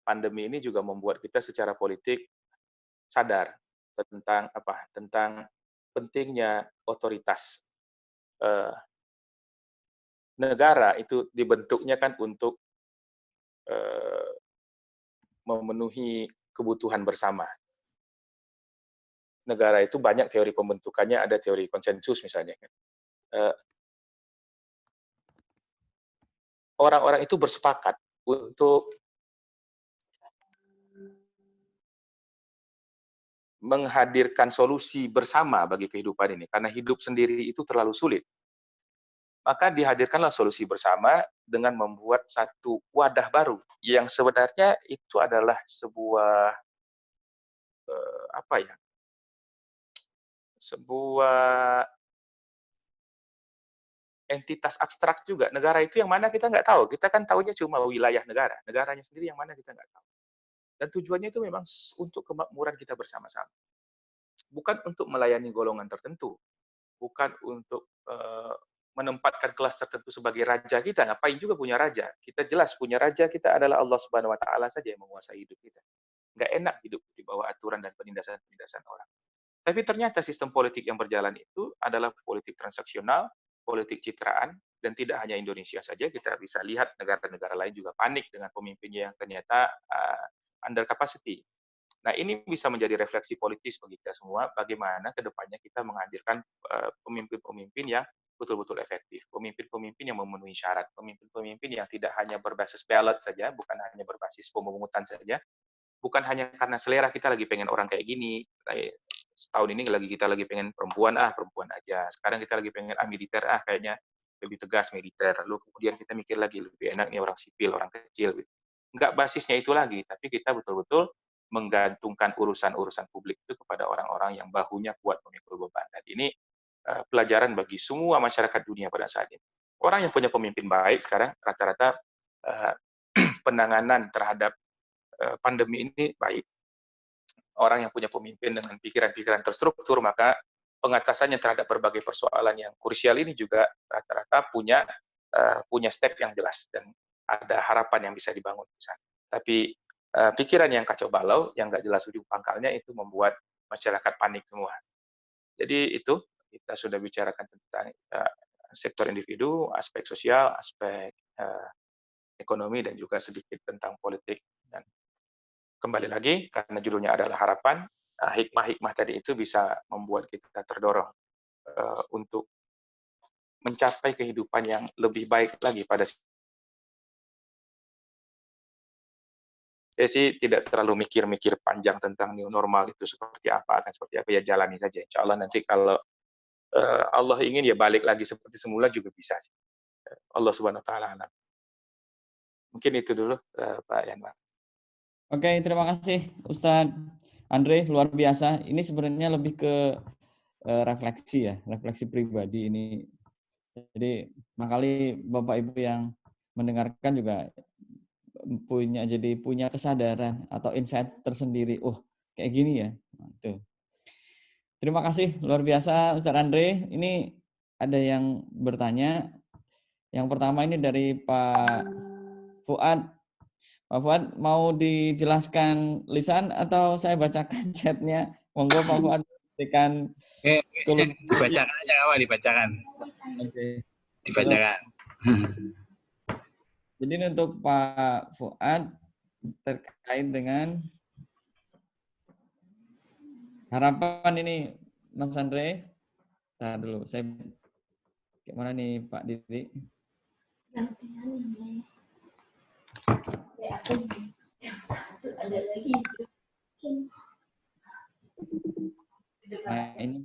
pandemi ini juga membuat kita secara politik sadar tentang pentingnya otoritas. Negara itu dibentuknya kan untuk memenuhi kebutuhan bersama. Negara itu banyak teori pembentukannya, ada teori konsensus misalnya. orang-orang itu bersepakat untuk menghadirkan solusi bersama bagi kehidupan ini. Karena hidup sendiri itu terlalu sulit. Maka dihadirkanlah solusi bersama dengan membuat satu wadah baru yang sebenarnya itu adalah sebuah sebuah entitas abstrak juga. Negara itu yang mana kita nggak tahu. Kita kan tahunya cuma wilayah negara. Negaranya sendiri yang mana kita nggak tahu. Dan tujuannya itu memang untuk kemakmuran kita bersama-sama. Bukan untuk melayani golongan tertentu. Bukan untuk menempatkan kelas tertentu sebagai raja kita. Ngapain juga punya raja? Kita jelas punya raja kita adalah Allah Subhanahu Wa Taala saja yang menguasai hidup kita. Nggak enak hidup di bawah aturan dan penindasan-penindasan orang. Tapi ternyata sistem politik yang berjalan itu adalah politik transaksional, politik citraan, dan tidak hanya Indonesia saja, kita bisa lihat negara-negara lain juga panik dengan pemimpinnya yang ternyata under capacity. Nah, ini bisa menjadi refleksi politis bagi kita semua, bagaimana ke depannya kita menghadirkan pemimpin-pemimpin yang betul-betul efektif, pemimpin-pemimpin yang memenuhi syarat, pemimpin-pemimpin yang tidak hanya berbasis ballot saja, bukan hanya berbasis pemungutan saja, bukan hanya karena selera kita lagi pengen orang kayak gini, kayak setahun ini kita lagi pengen perempuan aja, sekarang kita lagi pengen militer kayaknya lebih tegas militer, lalu kemudian kita mikir lagi lebih enak nih orang sipil, orang kecil. Nggak basisnya itu lagi, tapi kita betul-betul menggantungkan urusan-urusan publik itu kepada orang-orang yang bahunya kuat memikul beban. Dan ini pelajaran bagi semua masyarakat dunia pada saat ini. Orang yang punya pemimpin baik sekarang rata-rata penanganan terhadap pandemi ini baik. Orang yang punya pemimpin dengan pikiran-pikiran terstruktur, maka pengatasannya terhadap berbagai persoalan yang krusial ini juga rata-rata punya step yang jelas dan ada harapan yang bisa dibangun di sana. Tapi pikiran yang kacau balau, yang nggak jelas ujung pangkalnya itu membuat masyarakat panik semua. Jadi itu kita sudah bicarakan tentang sektor individu, aspek sosial, aspek ekonomi, dan juga sedikit tentang politik. Dan kembali lagi, karena judulnya adalah harapan, hikmah-hikmah tadi itu bisa membuat kita terdorong untuk mencapai kehidupan yang lebih baik lagi pada saya sih tidak terlalu mikir-mikir panjang tentang new normal itu seperti apa, akan seperti apa, ya jalani saja. Insya Allah nanti kalau Allah ingin ya balik lagi seperti semula juga bisa sih. Allah Subhanahu Wa Taala. Mungkin itu dulu Pak Yanwar. Oke, terima kasih Ustadz Andre, luar biasa. Ini sebenarnya lebih ke refleksi ya, refleksi pribadi ini. Jadi makali Bapak Ibu yang mendengarkan juga punya kesadaran atau insight tersendiri. Oh, kayak gini ya. Tuh. Terima kasih luar biasa Ustadz Andre. Ini ada yang bertanya. Yang pertama ini dari Pak Fuad. Pak Fuad mau dijelaskan lisan atau saya bacakan chatnya? Monggo Pak Fuad berikan 10. Dibacakan aja apa dibacakan. Oke. Dibacakan. Jadi ini untuk Pak Fuad terkait dengan harapan ini Mas Andre. Nah dulu saya gimana nih Pak Didi? Nah ini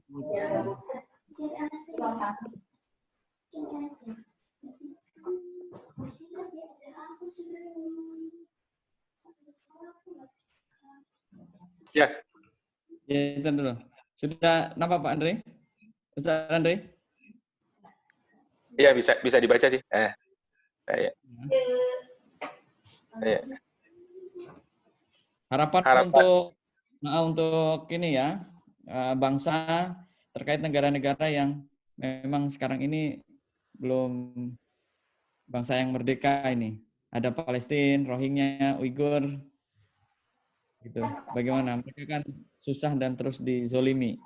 ya. Ya itu dulu. Sudah nampak Pak Andre? Ustaz Andre? Iya bisa dibaca sih. Harapan untuk ini ya bangsa terkait negara-negara yang memang sekarang ini belum bangsa yang merdeka ini. Ada Palestina, Rohingya, Uighur, gitu. Bagaimana? Mereka kan susah dan terus dizolimi.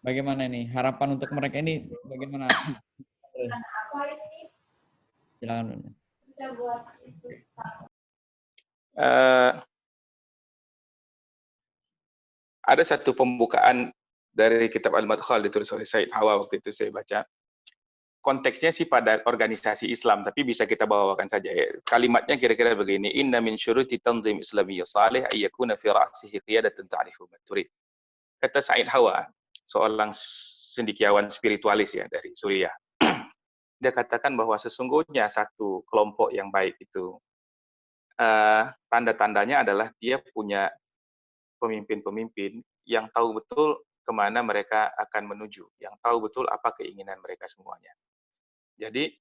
Bagaimana ini? Harapan untuk mereka ini bagaimana? Silakan. Ada satu pembukaan dari kitab Al-Madkhal ditulis oleh Said Hawa waktu itu saya baca. konteksnya sih pada organisasi Islam, tapi bisa kita bawakan saja. Kalimatnya kira-kira begini, inna min syuruti tanzim islamiyyah salih ayyakuna fi ra'sihi qiyadatun ta'rifu ma turid. Kata Said Hawa, seorang cendekiawan spiritualis ya dari Suriah. Dia katakan bahwa sesungguhnya satu kelompok yang baik itu tanda-tandanya adalah dia punya pemimpin-pemimpin yang tahu betul kemana mereka akan menuju, yang tahu betul apa keinginan mereka semuanya. Jadi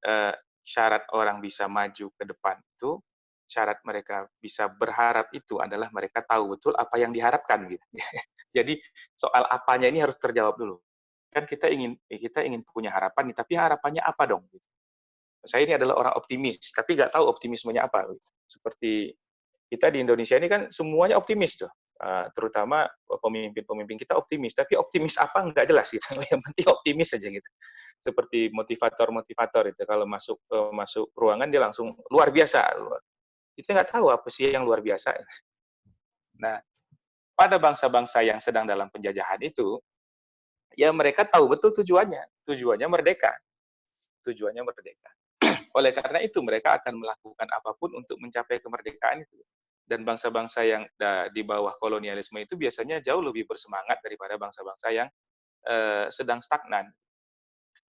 syarat orang bisa maju ke depan itu, syarat mereka bisa berharap itu adalah mereka tahu betul apa yang diharapkan gitu. Jadi soal apanya ini harus terjawab dulu. Kan kita ingin punya harapan nih, tapi harapannya apa dong? Gitu. Saya ini adalah orang optimis, tapi nggak tahu optimismenya apa. Gitu. Seperti kita di Indonesia ini kan semuanya optimis tuh. Terutama pemimpin-pemimpin kita optimis, tapi optimis apa nggak jelas gitu. Yang penting optimis saja gitu. Seperti motivator-motivator itu kalau masuk ruangan dia langsung luar biasa. Kita nggak tahu apa sih yang luar biasa. Nah, pada bangsa-bangsa yang sedang dalam penjajahan itu, ya mereka tahu betul tujuannya merdeka. Tujuannya merdeka. Oleh karena itu mereka akan melakukan apapun untuk mencapai kemerdekaan itu. Dan bangsa-bangsa yang di bawah kolonialisme itu biasanya jauh lebih bersemangat daripada bangsa-bangsa yang sedang stagnan.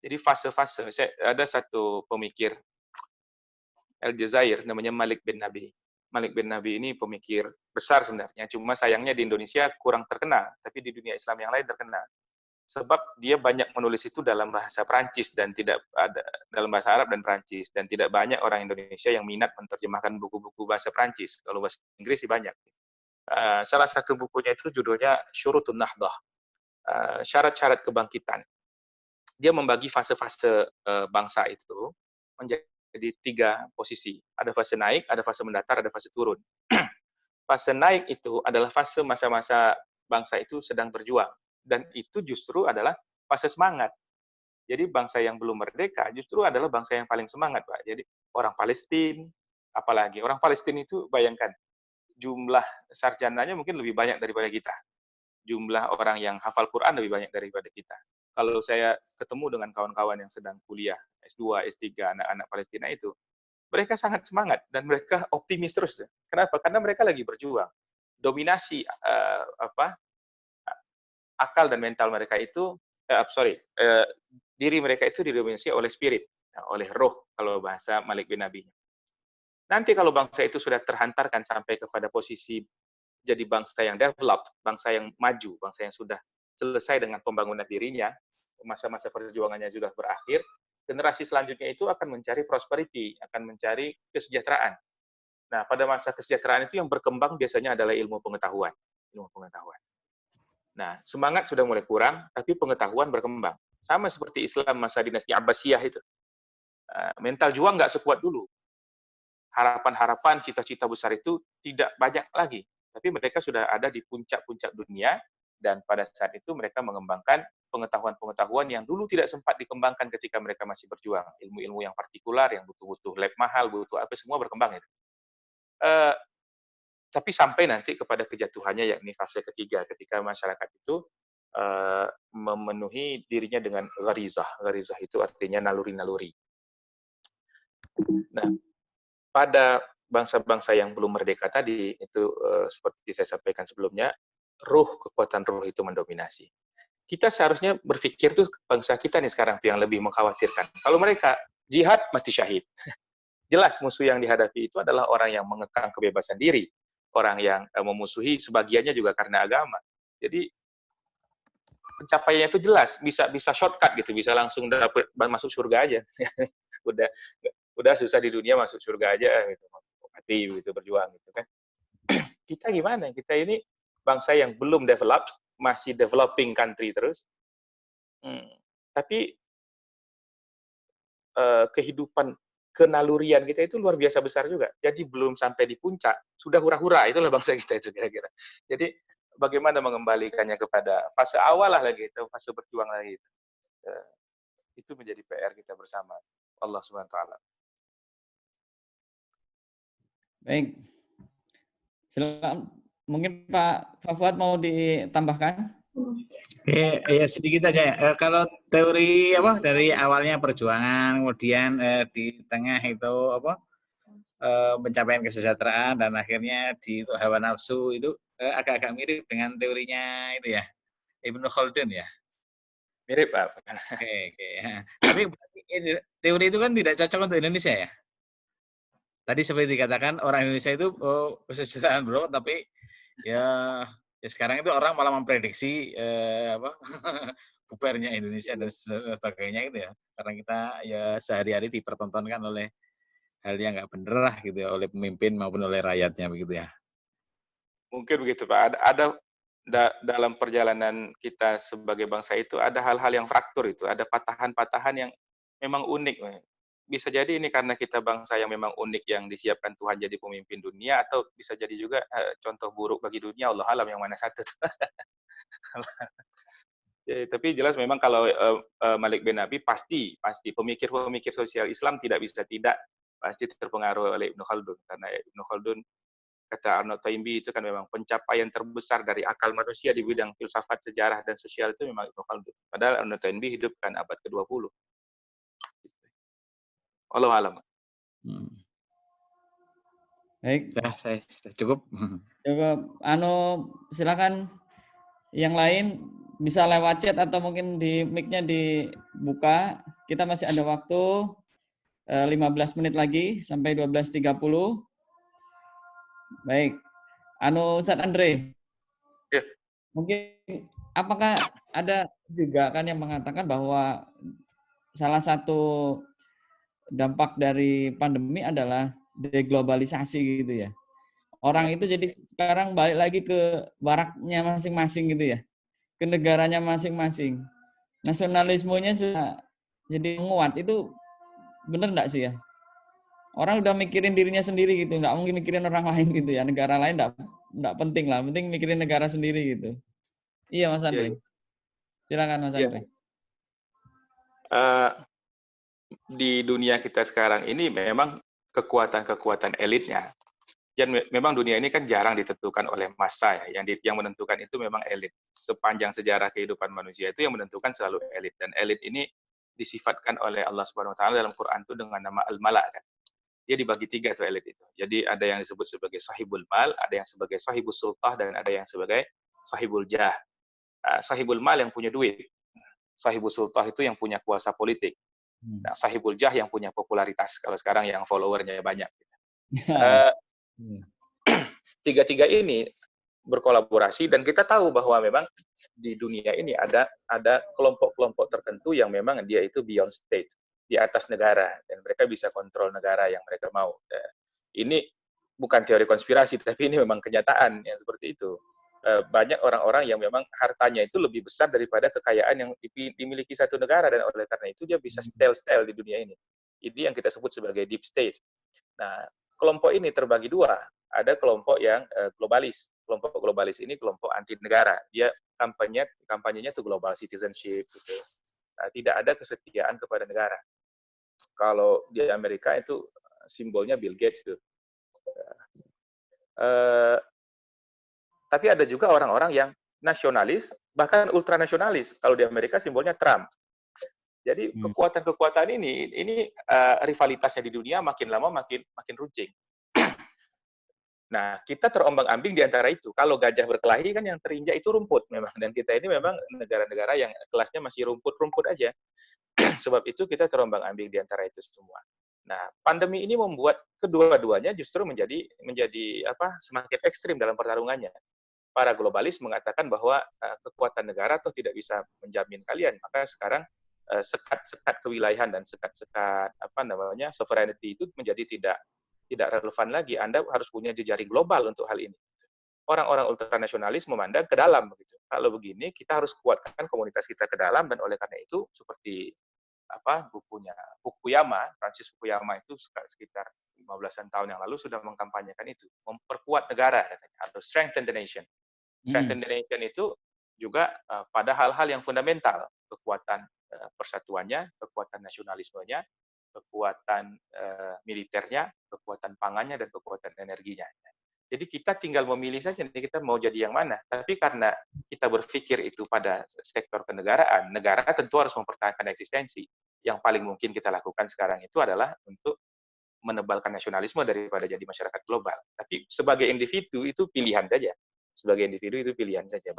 Jadi fase-fase, ada satu pemikir Aljazair namanya Malik bin Nabi. Malik bin Nabi ini pemikir besar sebenarnya, cuma sayangnya di Indonesia kurang terkenal, tapi di dunia Islam yang lain terkenal. Sebab dia banyak menulis itu dalam bahasa Prancis dan tidak ada dalam bahasa Arab dan Prancis, dan tidak banyak orang Indonesia yang minat menerjemahkan buku-buku bahasa Prancis. Kalau bahasa Inggris sih banyak. Salah satu bukunya itu judulnya Syurutun Nahdah, syarat-syarat kebangkitan. Dia membagi fase-fase bangsa itu menjadi 3 posisi. Ada fase naik, ada fase mendatar, ada fase turun. Fase naik itu adalah fase masa-masa bangsa itu sedang berjuang. Dan itu justru adalah fase semangat. Jadi bangsa yang belum merdeka justru adalah bangsa yang paling semangat, Pak. Jadi orang Palestina, apalagi orang Palestina itu bayangkan, jumlah sarjananya mungkin lebih banyak daripada kita. Jumlah orang yang hafal Quran lebih banyak daripada kita. Kalau saya ketemu dengan kawan-kawan yang sedang kuliah, S2, S3, anak-anak Palestina itu, mereka sangat semangat dan mereka optimis terus. Kenapa? Karena mereka lagi berjuang. Dominasi akal dan mental mereka itu, diri mereka itu didominasi oleh spirit, oleh roh kalau bahasa Malik bin Nabi. Nanti kalau bangsa itu sudah terhantarkan sampai kepada posisi jadi bangsa yang developed, bangsa yang maju, bangsa yang sudah selesai dengan pembangunan dirinya, masa-masa perjuangannya sudah berakhir, generasi selanjutnya itu akan mencari prosperity, akan mencari kesejahteraan. Nah, pada masa kesejahteraan itu yang berkembang biasanya adalah ilmu pengetahuan. Ilmu pengetahuan. Nah, semangat sudah mulai kurang, tapi pengetahuan berkembang. Sama seperti Islam masa dinasti Abbasiyah itu. Mental juang nggak sekuat dulu. Harapan-harapan, cita-cita besar itu tidak banyak lagi. Tapi mereka sudah ada di puncak-puncak dunia, dan pada saat itu mereka mengembangkan pengetahuan-pengetahuan yang dulu tidak sempat dikembangkan ketika mereka masih berjuang. Ilmu-ilmu yang partikular, yang butuh lab mahal, butuh apa, semua berkembang. Tapi sampai nanti kepada kejatuhannya, yakni fase ketiga, ketika masyarakat itu memenuhi dirinya dengan gharizah. Gharizah itu artinya naluri-naluri. Nah, pada bangsa-bangsa yang belum merdeka tadi, itu seperti saya sampaikan sebelumnya, kekuatan ruh itu mendominasi. Kita seharusnya berpikir tuh bangsa kita nih sekarang tuh yang lebih mengkhawatirkan. Kalau mereka jihad, mati syahid. Jelas musuh yang dihadapi itu adalah orang yang mengekang kebebasan diri, orang yang memusuhi sebagiannya juga karena agama. Jadi pencapaiannya itu jelas, bisa shortcut gitu, bisa langsung dapat masuk surga aja. udah susah di dunia, masuk surga aja gitu. Mati gitu, berjuang gitu kan. Kita gimana? Kita ini bangsa yang belum developed, masih developing country terus. Tapi kehidupan kenalurian kita itu luar biasa besar juga. Jadi belum sampai di puncak, sudah hura-hura, itulah bangsa kita itu kira-kira. Jadi bagaimana mengembalikannya kepada fase awal lah lagi, fase berjuang lagi. Itu menjadi PR kita bersama. Allah Subhanahu wa taala. Baik. Silakan, mungkin Pak Fuad mau ditambahkan Ya sedikit aja ya. Kalau teori apa dari awalnya perjuangan, kemudian di tengah itu apa pencapaian kesejahteraan dan akhirnya di hawa nafsu itu agak-agak mirip dengan teorinya itu ya Ibnu Khaldun ya. Mirip, Pak. Oke, oke. Tapi teori itu kan tidak cocok untuk Indonesia ya. Tadi seperti dikatakan orang Indonesia itu kesejahteraan bro, tapi ya, ya sekarang itu orang malah memprediksi apa bubarnya Indonesia dan sebagainya gitu ya. Karena kita ya sehari-hari dipertontonkan oleh hal yang nggak bener lah gitu ya oleh pemimpin maupun oleh rakyatnya begitu ya. Mungkin begitu, Pak. Dalam perjalanan kita sebagai bangsa itu ada hal-hal yang fraktur itu, ada patahan-patahan yang memang unik. Bisa jadi ini karena kita bangsa yang memang unik yang disiapkan Tuhan jadi pemimpin dunia, atau bisa jadi juga contoh buruk bagi dunia, Allah alam yang mana satu. Ya, tapi jelas memang kalau Malik bin Nabi pasti pemikir-pemikir sosial Islam tidak bisa tidak pasti terpengaruh oleh Ibnu Khaldun, karena Ibnu Khaldun, kata Arnold Toynbee, itu kan memang pencapaian terbesar dari akal manusia di bidang filsafat, sejarah, dan sosial itu memang Ibnu Khaldun. Padahal Arnold Toynbee hidup kan abad ke-20. Allah alam. Baik, Ya, saya cukup. coba silakan yang lain bisa lewat chat atau mungkin di mic-nya dibuka. Kita masih ada waktu 15 menit lagi sampai 12.30. Baik. Ustadz Andre. Ya. Mungkin apakah ada juga kan yang mengatakan bahwa salah satu dampak dari pandemi adalah deglobalisasi gitu ya. Orang itu jadi sekarang balik lagi ke baraknya masing-masing gitu ya. Ke negaranya masing-masing. Nasionalismenya sudah jadi menguat. Itu benar enggak sih ya? Orang udah mikirin dirinya sendiri gitu, enggak mungkin mikirin orang lain gitu ya. Negara lain enggak penting lah, penting mikirin negara sendiri gitu. Iya Mas Andre. Silakan Mas Ya. Andre. Di dunia kita sekarang ini memang kekuatan-kekuatan elitnya. Dan memang dunia ini kan jarang ditentukan oleh massa ya. Yang menentukan itu memang elit. Sepanjang sejarah kehidupan manusia itu yang menentukan selalu elit. Dan elit ini disifatkan oleh Allah Subhanahu wa taala dalam Quran itu dengan nama al-mala kan. Dia dibagi tiga tuh elit itu. Jadi ada yang disebut sebagai sahibul mal, ada yang sebagai sahibul sultah, dan ada yang sebagai sahibul jah. Sahibul mal yang punya duit. Sahibul sultah itu yang punya kuasa politik. Nah, sahibul jah yang punya popularitas. Kalau sekarang yang followernya banyak. Tiga-tiga ini berkolaborasi, dan kita tahu bahwa memang di dunia ini ada kelompok-kelompok tertentu yang memang dia itu beyond state, di atas negara, dan mereka bisa kontrol negara yang mereka mau. Ini bukan teori konspirasi, tapi ini memang kenyataan yang seperti itu. Banyak orang-orang yang memang hartanya itu lebih besar daripada kekayaan yang dimiliki satu negara, dan oleh karena itu dia bisa style di dunia ini. Ini yang kita sebut sebagai deep state. Nah, kelompok ini terbagi dua. Ada kelompok yang globalis. Kelompok globalis ini kelompok anti negara. Dia kampanyenya itu global citizenship gitu. Nah, tidak ada kesetiaan kepada negara. Kalau di Amerika itu simbolnya Bill Gates itu. Tapi ada juga orang-orang yang nasionalis, bahkan ultranasionalis. Kalau di Amerika simbolnya Trump. Jadi kekuatan-kekuatan ini rivalitasnya di dunia makin lama makin runcing. Nah, kita terombang-ambing di antara itu. Kalau gajah berkelahi kan yang terinjak itu rumput memang, dan kita ini memang negara-negara yang kelasnya masih rumput-rumput aja. Sebab itu kita terombang-ambing di antara itu semua. Nah, pandemi ini membuat kedua-duanya justru menjadi semakin ekstrim dalam pertarungannya. Para globalis mengatakan bahwa kekuatan negara toh tidak bisa menjamin kalian, maka sekarang sekat-sekat kewilayahan dan sekat-sekat sovereignty itu menjadi tidak relevan lagi. Anda harus punya jejaring global untuk hal ini. Orang-orang ultranasionalis memandang ke dalam begitu. Kalau begini kita harus kuatkan komunitas kita ke dalam, dan oleh karena itu seperti bukunya Fukuyama, Francis Fukuyama itu sekitar 15-an tahun yang lalu sudah mengkampanyekan itu, memperkuat negara katanya, atau strengthen the nation. Strengthen the nation itu juga pada hal-hal yang fundamental, kekuatan persatuannya, kekuatan nasionalismenya, kekuatan militernya, kekuatan pangannya, dan kekuatan energinya. Jadi kita tinggal memilih saja nih kita mau jadi yang mana. Tapi karena kita berpikir itu pada sektor kenegaraan, negara tentu harus mempertahankan eksistensi. Yang paling mungkin kita lakukan sekarang itu adalah untuk menebalkan nasionalisme daripada jadi masyarakat global. Tapi sebagai individu itu pilihan saja. Sebagai individu itu pilihan saja.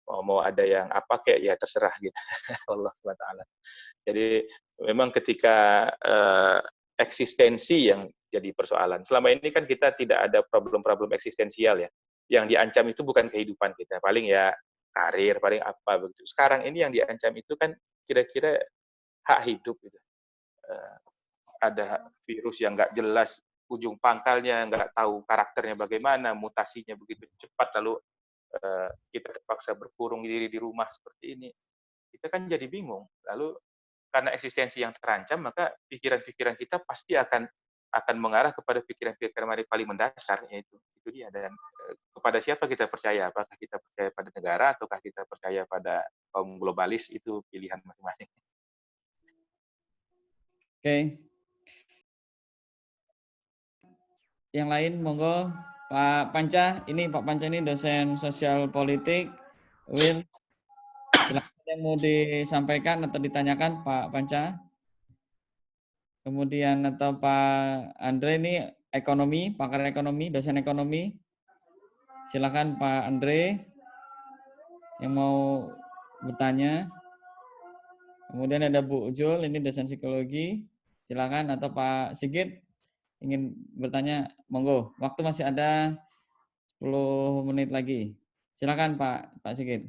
Mau ada yang apa kayak ya terserah gitu. Allah SWT. Jadi memang ketika eksistensi yang jadi persoalan. Selama ini kan kita tidak ada problem-problem eksistensial ya. Yang diancam itu bukan kehidupan kita, paling ya karir, paling apa begitu. Sekarang ini yang diancam itu kan kira-kira hak hidup gitu. Ada virus yang nggak jelas ujung pangkalnya, nggak tahu karakternya bagaimana, mutasinya begitu cepat, lalu kita terpaksa berkurung diri di rumah seperti ini. Kita kan jadi bingung. Lalu karena eksistensi yang terancam, maka pikiran-pikiran kita pasti akan mengarah kepada pikiran-pikiran paling mendasar, yaitu itu dia. Dan kepada siapa kita percaya? Apakah kita percaya pada negara ataukah kita percaya pada kaum globalis? Itu pilihan masing-masing. Oke. Yang lain monggo. Pak Panca, ini Pak Panca ini dosen sosial politik. Silakan yang mau disampaikan atau ditanyakan Pak Panca. Kemudian atau Pak Andre ini ekonomi, pakar ekonomi, dosen ekonomi. Silakan Pak Andre yang mau bertanya. Kemudian ada Bu Ujul, ini dosen psikologi. Silakan, atau Pak Sigit ingin bertanya, monggo. Waktu masih ada 10 menit lagi. Silakan Pak Sigit.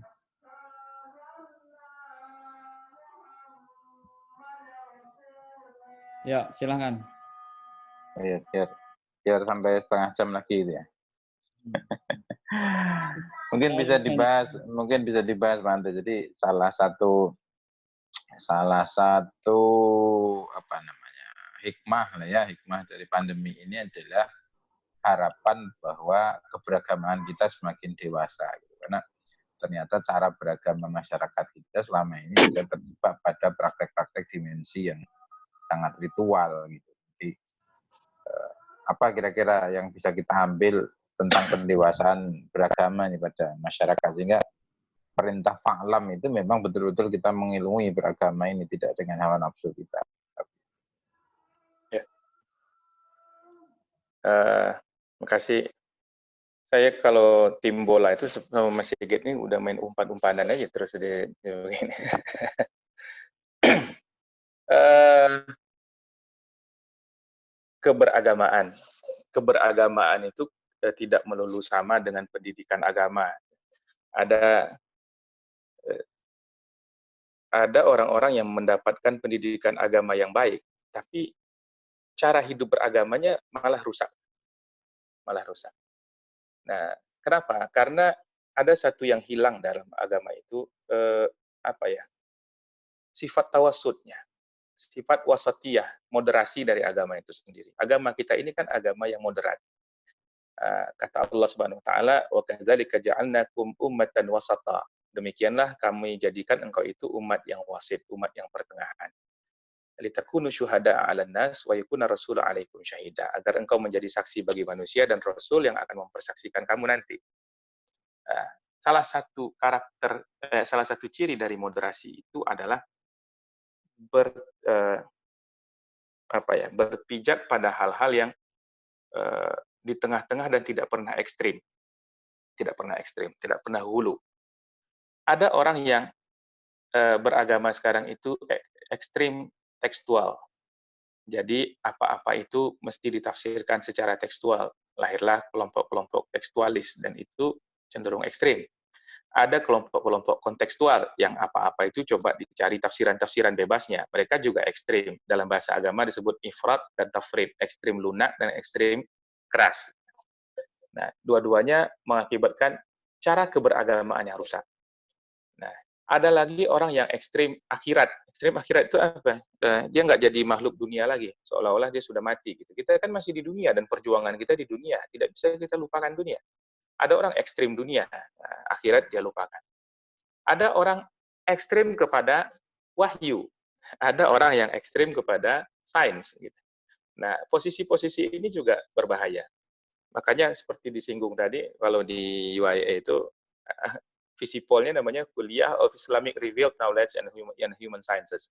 Ya, silakan. Ya, biar sampai setengah jam lagi gitu ya. mungkin bisa dibahas Pak Ante. Jadi salah satu apa namanya hikmah dari pandemi ini adalah harapan bahwa keberagaman kita semakin dewasa gitu. Karena ternyata cara beragama masyarakat kita selama ini juga terjebak pada praktek-praktek dimensi yang sangat ritual gitu. Jadi apa kira-kira yang bisa kita ambil tentang pendewasaan beragama ini pada masyarakat, sehingga perintah fa'lam itu memang betul-betul kita mengilmui beragama ini, tidak dengan hawa nafsu kita. Ya. Makasih. Saya kalau tim bola itu sama Mas Sigit ini udah main umpan-umpanan aja terus di begini. Keberagamaan itu tidak melulu sama dengan pendidikan agama. Ada orang-orang yang mendapatkan pendidikan agama yang baik, tapi cara hidup beragamanya malah rusak. Nah, kenapa? Karena ada satu yang hilang dalam agama itu, sifat tawasudnya, sifat wasatiyah, moderasi dari agama itu sendiri. Agama kita ini kan agama yang moderat. Kata Allah Subhanahu wa taala, wa kadzalika ja'alnakum ummatan wasata. Demikianlah kami jadikan engkau itu umat yang wasit, umat yang pertengahan. Litakunu syuhada 'alan nas wa yakuna rasulu 'alaikum syahida. Agar engkau menjadi saksi bagi manusia dan rasul yang akan mempersaksikan kamu nanti. Salah satu ciri dari moderasi itu adalah berpijak pada hal-hal yang di tengah-tengah dan tidak pernah ekstrim, tidak pernah hulu. Ada orang yang beragama sekarang itu ekstrim tekstual. Jadi apa-apa itu mesti ditafsirkan secara tekstual. Lahirlah kelompok-kelompok tekstualis dan itu cenderung ekstrim. Ada kelompok-kelompok kontekstual yang apa-apa itu coba dicari tafsiran-tafsiran bebasnya. Mereka juga ekstrim. Dalam bahasa agama disebut ifrat dan tafrid, ekstrim lunak dan ekstrim keras. Nah, dua-duanya mengakibatkan cara keberagamaannya rusak. Nah, ada lagi orang yang ekstrim akhirat. Ekstrim akhirat itu apa? Dia nggak jadi makhluk dunia lagi, seolah-olah dia sudah mati. Gitu. Kita kan masih di dunia dan perjuangan kita di dunia. Tidak bisa kita lupakan dunia. Ada orang ekstrim dunia, akhirat dia lupakan. Ada orang ekstrim kepada wahyu. Ada orang yang ekstrim kepada sains. Gitu. Nah, posisi-posisi ini juga berbahaya. Makanya seperti disinggung tadi, kalau di UIA itu visipolnya namanya Kuliah of Islamic Revealed Knowledge and Human Sciences.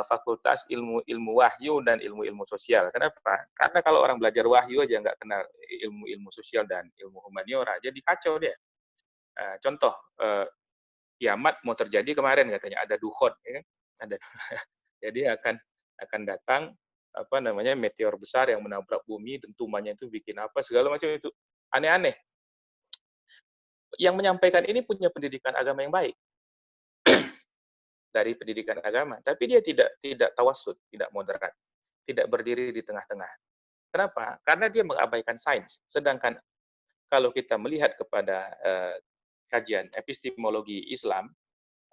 Fakultas ilmu wahyu dan ilmu sosial. Kenapa? Karena kalau orang belajar wahyu aja nggak kenal ilmu sosial dan ilmu humaniora, jadi kacau dia. Contoh, kiamat mau terjadi kemarin katanya ada dukhon, ya kan? Ada, jadi akan datang meteor besar yang menabrak bumi, dentumannya itu bikin apa segala macam itu aneh-aneh. Yang menyampaikan ini punya pendidikan agama yang baik dari pendidikan agama, tapi dia tidak tawassut, tidak moderat, tidak berdiri di tengah-tengah. Kenapa? Karena dia mengabaikan sains. Sedangkan kalau kita melihat kepada kajian epistemologi Islam,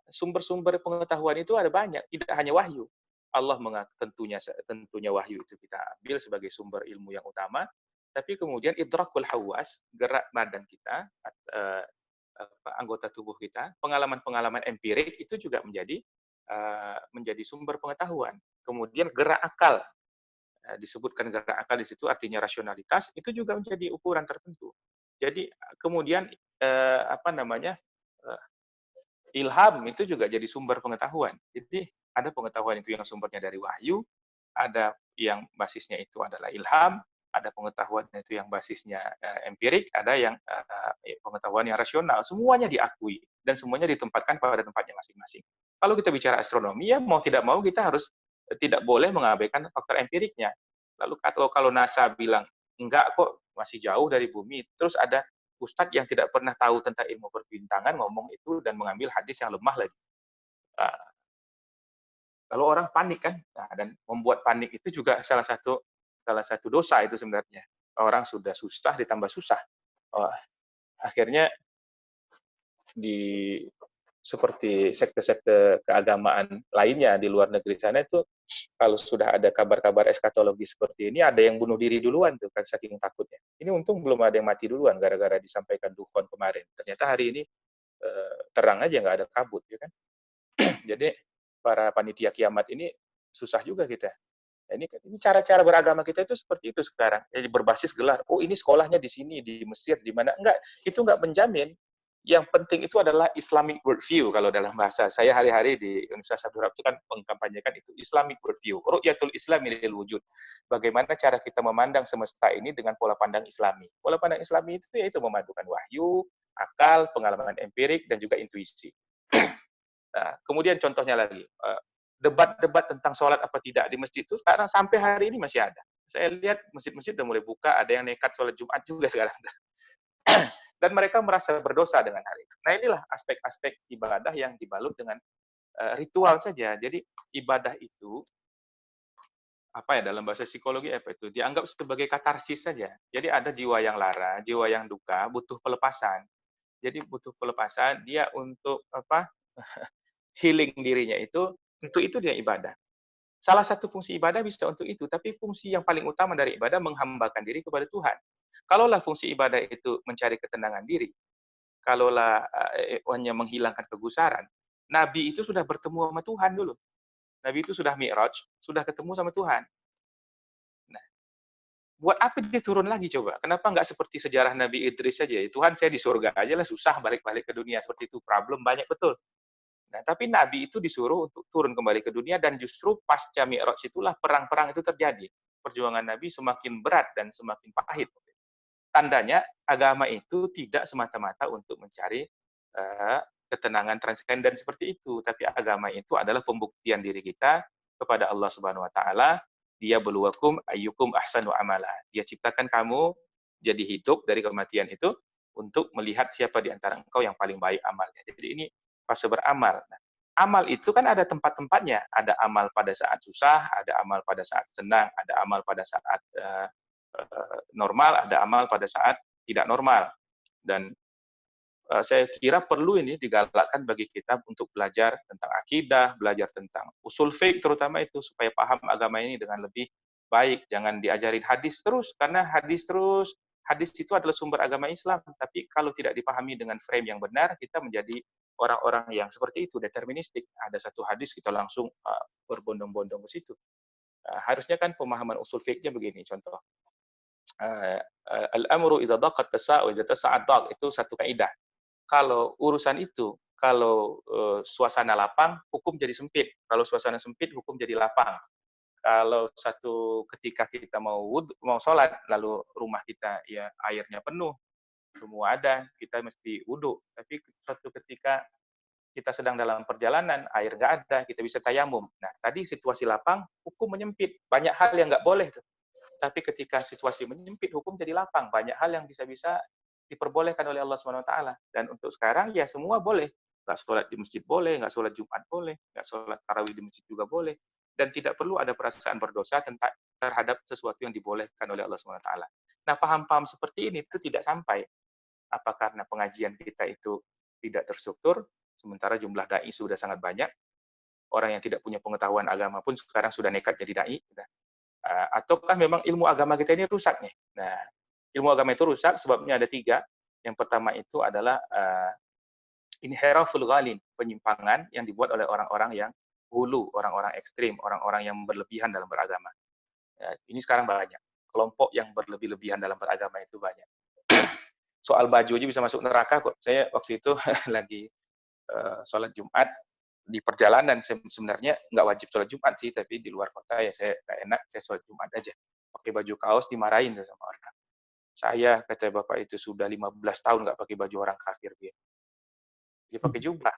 sumber-sumber pengetahuan itu ada banyak, tidak hanya wahyu. Allah tentunya wahyu itu kita ambil sebagai sumber ilmu yang utama, tapi kemudian idrakul hawas, gerak badan kita, anggota tubuh kita, pengalaman-pengalaman empirik itu juga menjadi sumber pengetahuan. Kemudian gerak akal, disebutkan gerak akal di situ artinya rasionalitas, itu juga menjadi ukuran tertentu. Jadi kemudian ilham itu juga jadi sumber pengetahuan. Jadi ada pengetahuan itu yang sumbernya dari wahyu, ada yang basisnya itu adalah ilham, ada pengetahuan itu yang basisnya empirik, ada yang pengetahuan yang rasional. Semuanya diakui dan semuanya ditempatkan pada tempatnya masing-masing. Kalau kita bicara astronomi, ya mau tidak mau kita harus tidak boleh mengabaikan faktor empiriknya. Lalu kalau NASA bilang enggak kok masih jauh dari bumi, terus ada ustadz yang tidak pernah tahu tentang ilmu perbintangan ngomong itu dan mengambil hadis yang lemah lagi. Lalu orang panik kan, dan membuat panik itu juga salah satu dosa itu sebenarnya. Orang sudah susah ditambah susah. Akhirnya seperti sekte-sekte keagamaan lainnya di luar negeri sana itu, kalau sudah ada kabar-kabar eskatologi seperti ini, ada yang bunuh diri duluan tuh kan saking takutnya. Ini untung belum ada yang mati duluan gara-gara disampaikan dukhon kemarin. Ternyata hari ini terang aja nggak ada kabut, ya kan? Jadi para panitia kiamat ini susah juga kita. Ini cara-cara beragama kita itu seperti itu sekarang. Jadi berbasis gelar. Oh ini sekolahnya di sini, di Mesir, di mana? Enggak, itu enggak menjamin. Yang penting itu adalah Islamic worldview kalau dalam bahasa. Saya hari-hari di Universitas Abdul Rahab itu kan mengkampanyekan itu Islamic worldview. Ru'yatul Islami lil wujud. Bagaimana cara kita memandang semesta ini dengan pola pandang Islami. Pola pandang Islami itu yaitu memadukan wahyu, akal, pengalaman empirik, dan juga intuisi. Nah, kemudian contohnya lagi, debat-debat tentang sholat apa tidak di masjid itu sekarang sampai hari ini masih ada. Saya lihat masjid-masjid udah mulai buka, ada yang nekat sholat Jumat juga sekarang. Dan mereka merasa berdosa dengan hal itu. Nah inilah aspek-aspek ibadah yang dibalut dengan ritual saja. Jadi ibadah itu dalam bahasa psikologi itu dianggap sebagai katarsis saja. Jadi ada jiwa yang lara, jiwa yang duka, butuh pelepasan. Jadi butuh pelepasan dia untuk healing dirinya itu, untuk itu dia ibadah. Salah satu fungsi ibadah bisa untuk itu, tapi fungsi yang paling utama dari ibadah menghambakan diri kepada Tuhan. Kalaulah fungsi ibadah itu mencari ketenangan diri, kalaulah hanya menghilangkan kegusaran, Nabi itu sudah bertemu sama Tuhan dulu. Nabi itu sudah mi'raj, sudah ketemu sama Tuhan. Nah, buat apa dia turun lagi coba? Kenapa nggak seperti sejarah Nabi Idris saja? Tuhan saya di surga aja lah, susah balik-balik ke dunia seperti itu. Problem banyak betul. Nah, tapi Nabi itu disuruh untuk turun kembali ke dunia dan justru pasca Mi'raj itulah perang-perang itu terjadi. Perjuangan Nabi semakin berat dan semakin pahit. Tandanya agama itu tidak semata-mata untuk mencari ketenangan transenden seperti itu, tapi agama itu adalah pembuktian diri kita kepada Allah Subhanahu wa taala. Dia beluwakum ayyukum ahsanu amala. Dia ciptakan kamu jadi hidup dari kematian itu untuk melihat siapa di antara engkau yang paling baik amalnya. Jadi ini fase beramal. Nah, amal itu kan ada tempat-tempatnya. Ada amal pada saat susah, ada amal pada saat senang, ada amal pada saat normal, ada amal pada saat tidak normal. Dan saya kira perlu ini digalakkan bagi kita untuk belajar tentang akidah, belajar tentang usul fiqh terutama itu, supaya paham agama ini dengan lebih baik. Jangan diajarin hadis terus, karena hadis itu adalah sumber agama Islam. Tapi kalau tidak dipahami dengan frame yang benar, kita menjadi orang-orang yang seperti itu, deterministik. Ada satu hadis kita langsung berbondong-bondong ke situ. Harusnya kan pemahaman usul fiqhnya begini, contoh. Al-amru idza daqat tasa'u, idza tasa'ad daq, itu satu kaidah. Kalau urusan itu, kalau suasana lapang, hukum jadi sempit. Kalau suasana sempit, hukum jadi lapang. Kalau satu ketika kita mau sholat, lalu rumah kita ya airnya penuh, semua ada, kita mesti wudhu. Tapi suatu ketika kita sedang dalam perjalanan, air nggak ada, kita bisa tayamum. Nah, tadi situasi lapang, hukum menyempit. Banyak hal yang nggak boleh tuh. Tapi ketika situasi menyempit, hukum jadi lapang. Banyak hal yang bisa-bisa diperbolehkan oleh Allah SWT. Dan untuk sekarang, ya semua boleh. Nggak sholat di masjid boleh, nggak sholat Jumat boleh, nggak sholat tarawih di masjid juga boleh. Dan tidak perlu ada perasaan berdosa terhadap sesuatu yang dibolehkan oleh Allah SWT. Nah, paham-paham seperti ini itu tidak sampai. Apa karena pengajian kita itu tidak terstruktur, sementara jumlah dai sudah sangat banyak, orang yang tidak punya pengetahuan agama pun sekarang sudah nekat jadi dai. Ataukah memang ilmu agama kita ini rusak nih? Nah, ilmu agama itu rusak sebabnya ada 3. Yang pertama itu adalah inhiraful ghalin, penyimpangan yang dibuat oleh orang-orang yang hulu, orang-orang ekstrim, orang-orang yang berlebihan dalam beragama. Ini sekarang banyak. Kelompok yang berlebih-lebihan dalam beragama itu banyak. Soal baju aja bisa masuk neraka kok. Saya waktu itu lagi sholat Jumat di perjalanan, sebenarnya nggak wajib sholat Jumat sih, tapi di luar kota ya saya nggak enak, saya sholat Jumat aja. Pakai baju kaos dimarahin tuh sama orang. Saya, kata bapak itu, sudah 15 tahun nggak pakai baju orang kafir dia. Dia pakai jubah.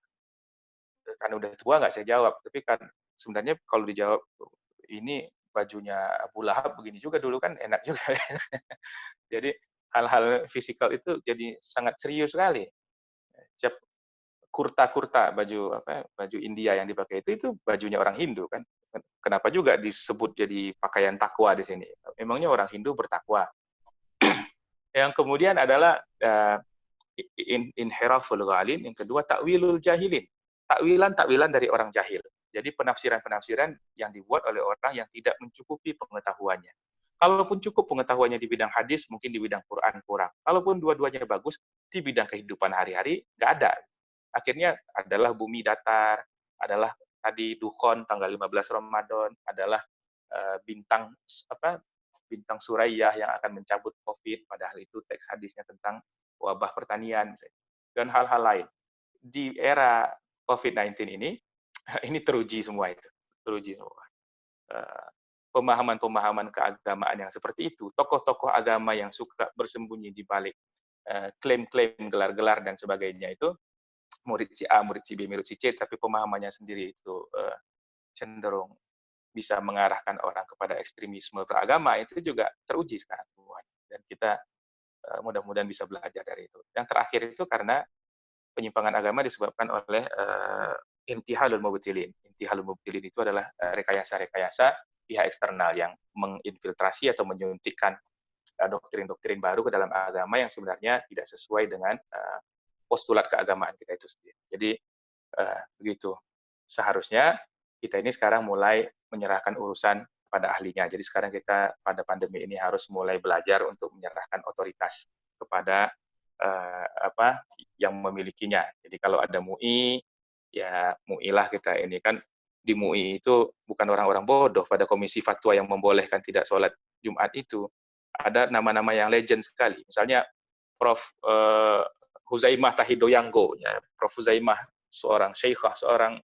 Karena udah tua nggak saya jawab, tapi kan sebenarnya kalau dijawab ini bajunya Abu Lahab begini juga dulu kan enak juga. Jadi hal-hal fisikal itu jadi sangat serius sekali. Siap kurta baju India yang dipakai itu bajunya orang Hindu kan. Kenapa juga disebut jadi pakaian takwa di sini? Memangnya orang Hindu bertakwa. Yang kemudian adalah inhiraful ghalin, yang kedua takwilul jahilin. Takwilan dari orang jahil. Jadi penafsiran-penafsiran yang dibuat oleh orang yang tidak mencukupi pengetahuannya. Kalaupun cukup pengetahuannya di bidang hadis, mungkin di bidang Quran kurang. Kalaupun dua-duanya bagus, di bidang kehidupan hari-hari nggak ada. Akhirnya adalah bumi datar, adalah tadi Dukhon tanggal 15 Ramadan, adalah bintang Suraiyah yang akan mencabut COVID, padahal itu teks hadisnya tentang wabah pertanian dan hal-hal lain. Di era COVID-19 ini teruji semua itu, teruji semua. Pemahaman-pemahaman keagamaan yang seperti itu, tokoh-tokoh agama yang suka bersembunyi di balik klaim-klaim, gelar-gelar dan sebagainya itu, murid si A, murid si B, murid si C, tapi pemahamannya sendiri itu cenderung bisa mengarahkan orang kepada ekstremisme beragama, itu juga teruji sekarang semuanya. Dan kita mudah-mudahan bisa belajar dari itu. Yang terakhir itu karena penyimpangan agama disebabkan oleh intihalul mubtilin. Intihalul mubtilin itu adalah rekayasa-rekayasa pihak eksternal yang menginfiltrasi atau menyuntikkan doktrin-doktrin baru ke dalam agama yang sebenarnya tidak sesuai dengan postulat keagamaan kita itu sendiri. Jadi begitu. Seharusnya kita ini sekarang mulai menyerahkan urusan pada ahlinya. Jadi sekarang kita pada pandemi ini harus mulai belajar untuk menyerahkan otoritas kepada yang memilikinya. Jadi kalau ada MUI, ya MUI lah kita ini kan. Di MUI itu bukan orang-orang bodoh. Pada komisi fatwa yang membolehkan tidak sholat Jumat itu ada nama-nama yang legend sekali. Misalnya Prof. Huzaimah Tahidoyanggo, ya. Prof. Huzaimah seorang syekhah, seorang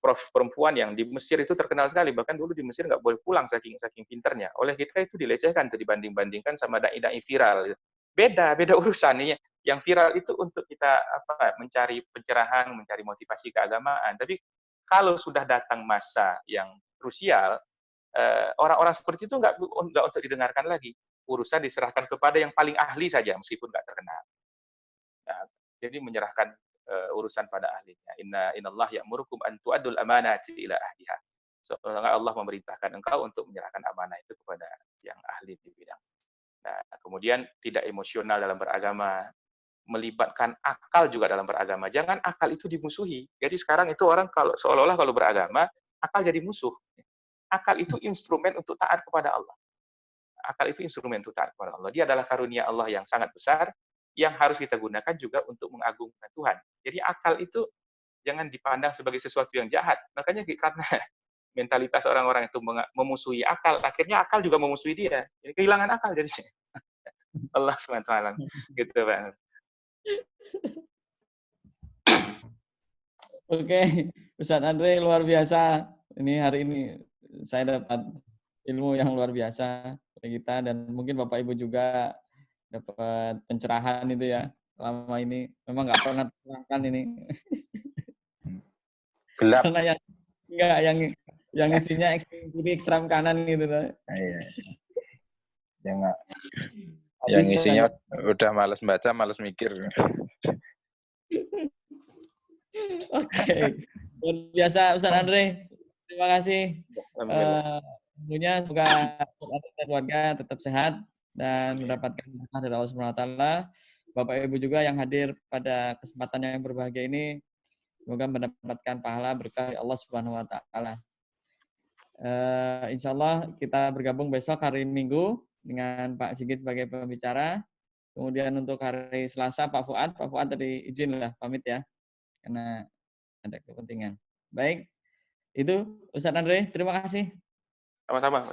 prof perempuan yang di Mesir itu terkenal sekali. Bahkan dulu di Mesir nggak boleh pulang saking pinternya. Oleh kita itu dilecehkan, dibanding-bandingkan sama dai-dai viral. Beda urusan ini. Yang viral itu untuk kita mencari pencerahan, mencari motivasi keagamaan. Tapi kalau sudah datang masa yang krusial, orang-orang seperti itu nggak untuk didengarkan lagi. Urusan diserahkan kepada yang paling ahli saja, meskipun nggak terkenal. Nah, jadi menyerahkan urusan pada ahlinya. Innallah ya'murukum an tu'addul amanati ila ahliha. Seolah Allah memerintahkan engkau untuk menyerahkan amanah itu kepada yang ahli di bidang. Nah, kemudian tidak emosional dalam beragama, melibatkan akal juga dalam beragama. Jangan akal itu dimusuhi. Jadi sekarang itu orang seolah-olah kalau beragama, akal jadi musuh. Akal itu instrumen untuk taat kepada Allah. Akal itu instrumen untuk taat kepada Allah. Dia adalah karunia Allah yang sangat besar, yang harus kita gunakan juga untuk mengagungkan Tuhan. Jadi akal itu jangan dipandang sebagai sesuatu yang jahat. Makanya karena mentalitas orang-orang itu memusuhi akal, akhirnya akal juga memusuhi dia. Jadi kehilangan akal jadinya. Allah SWT. Gitu, Pak. Oke, Ustadz Andre luar biasa. Ini hari ini saya dapat ilmu yang luar biasa dari kita, dan mungkin Bapak Ibu juga dapat pencerahan itu ya. Selama ini memang nggak pernah terangkan ini. Gelap. Karena yang isinya ekstrem kiri, ekstrem kanan gitu. Iya. Yang isinya udah malas baca, malas mikir. Oke, luar biasa Ustadz Andre. Terima kasih. Tentunya semoga Anda dan keluarga tetap sehat dan mendapatkan berkah dari Allah Subhanahu wa taala. Bapak Ibu juga yang hadir pada kesempatan yang berbahagia ini, semoga mendapatkan pahala berkah dari Allah Subhanahu wa taala. Insya Allah kita bergabung besok hari Minggu dengan Pak Sigit sebagai pembicara. Kemudian untuk hari Selasa Pak Fuad tadi izin lah pamit ya, karena ada kepentingan. Baik, itu Ustadz Andre, terima kasih. Sama-sama.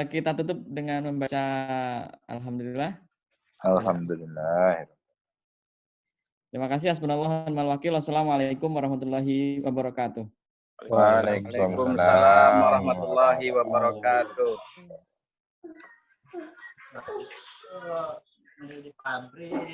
Kita tutup dengan membaca Alhamdulillah. Alhamdulillah. Terima kasih. Hasbunallah wa ni'mal wakil. Wassalamualaikum warahmatullahi wabarakatuh. Waalaikumsalam warahmatullahi wabarakatuh. Di pabrik.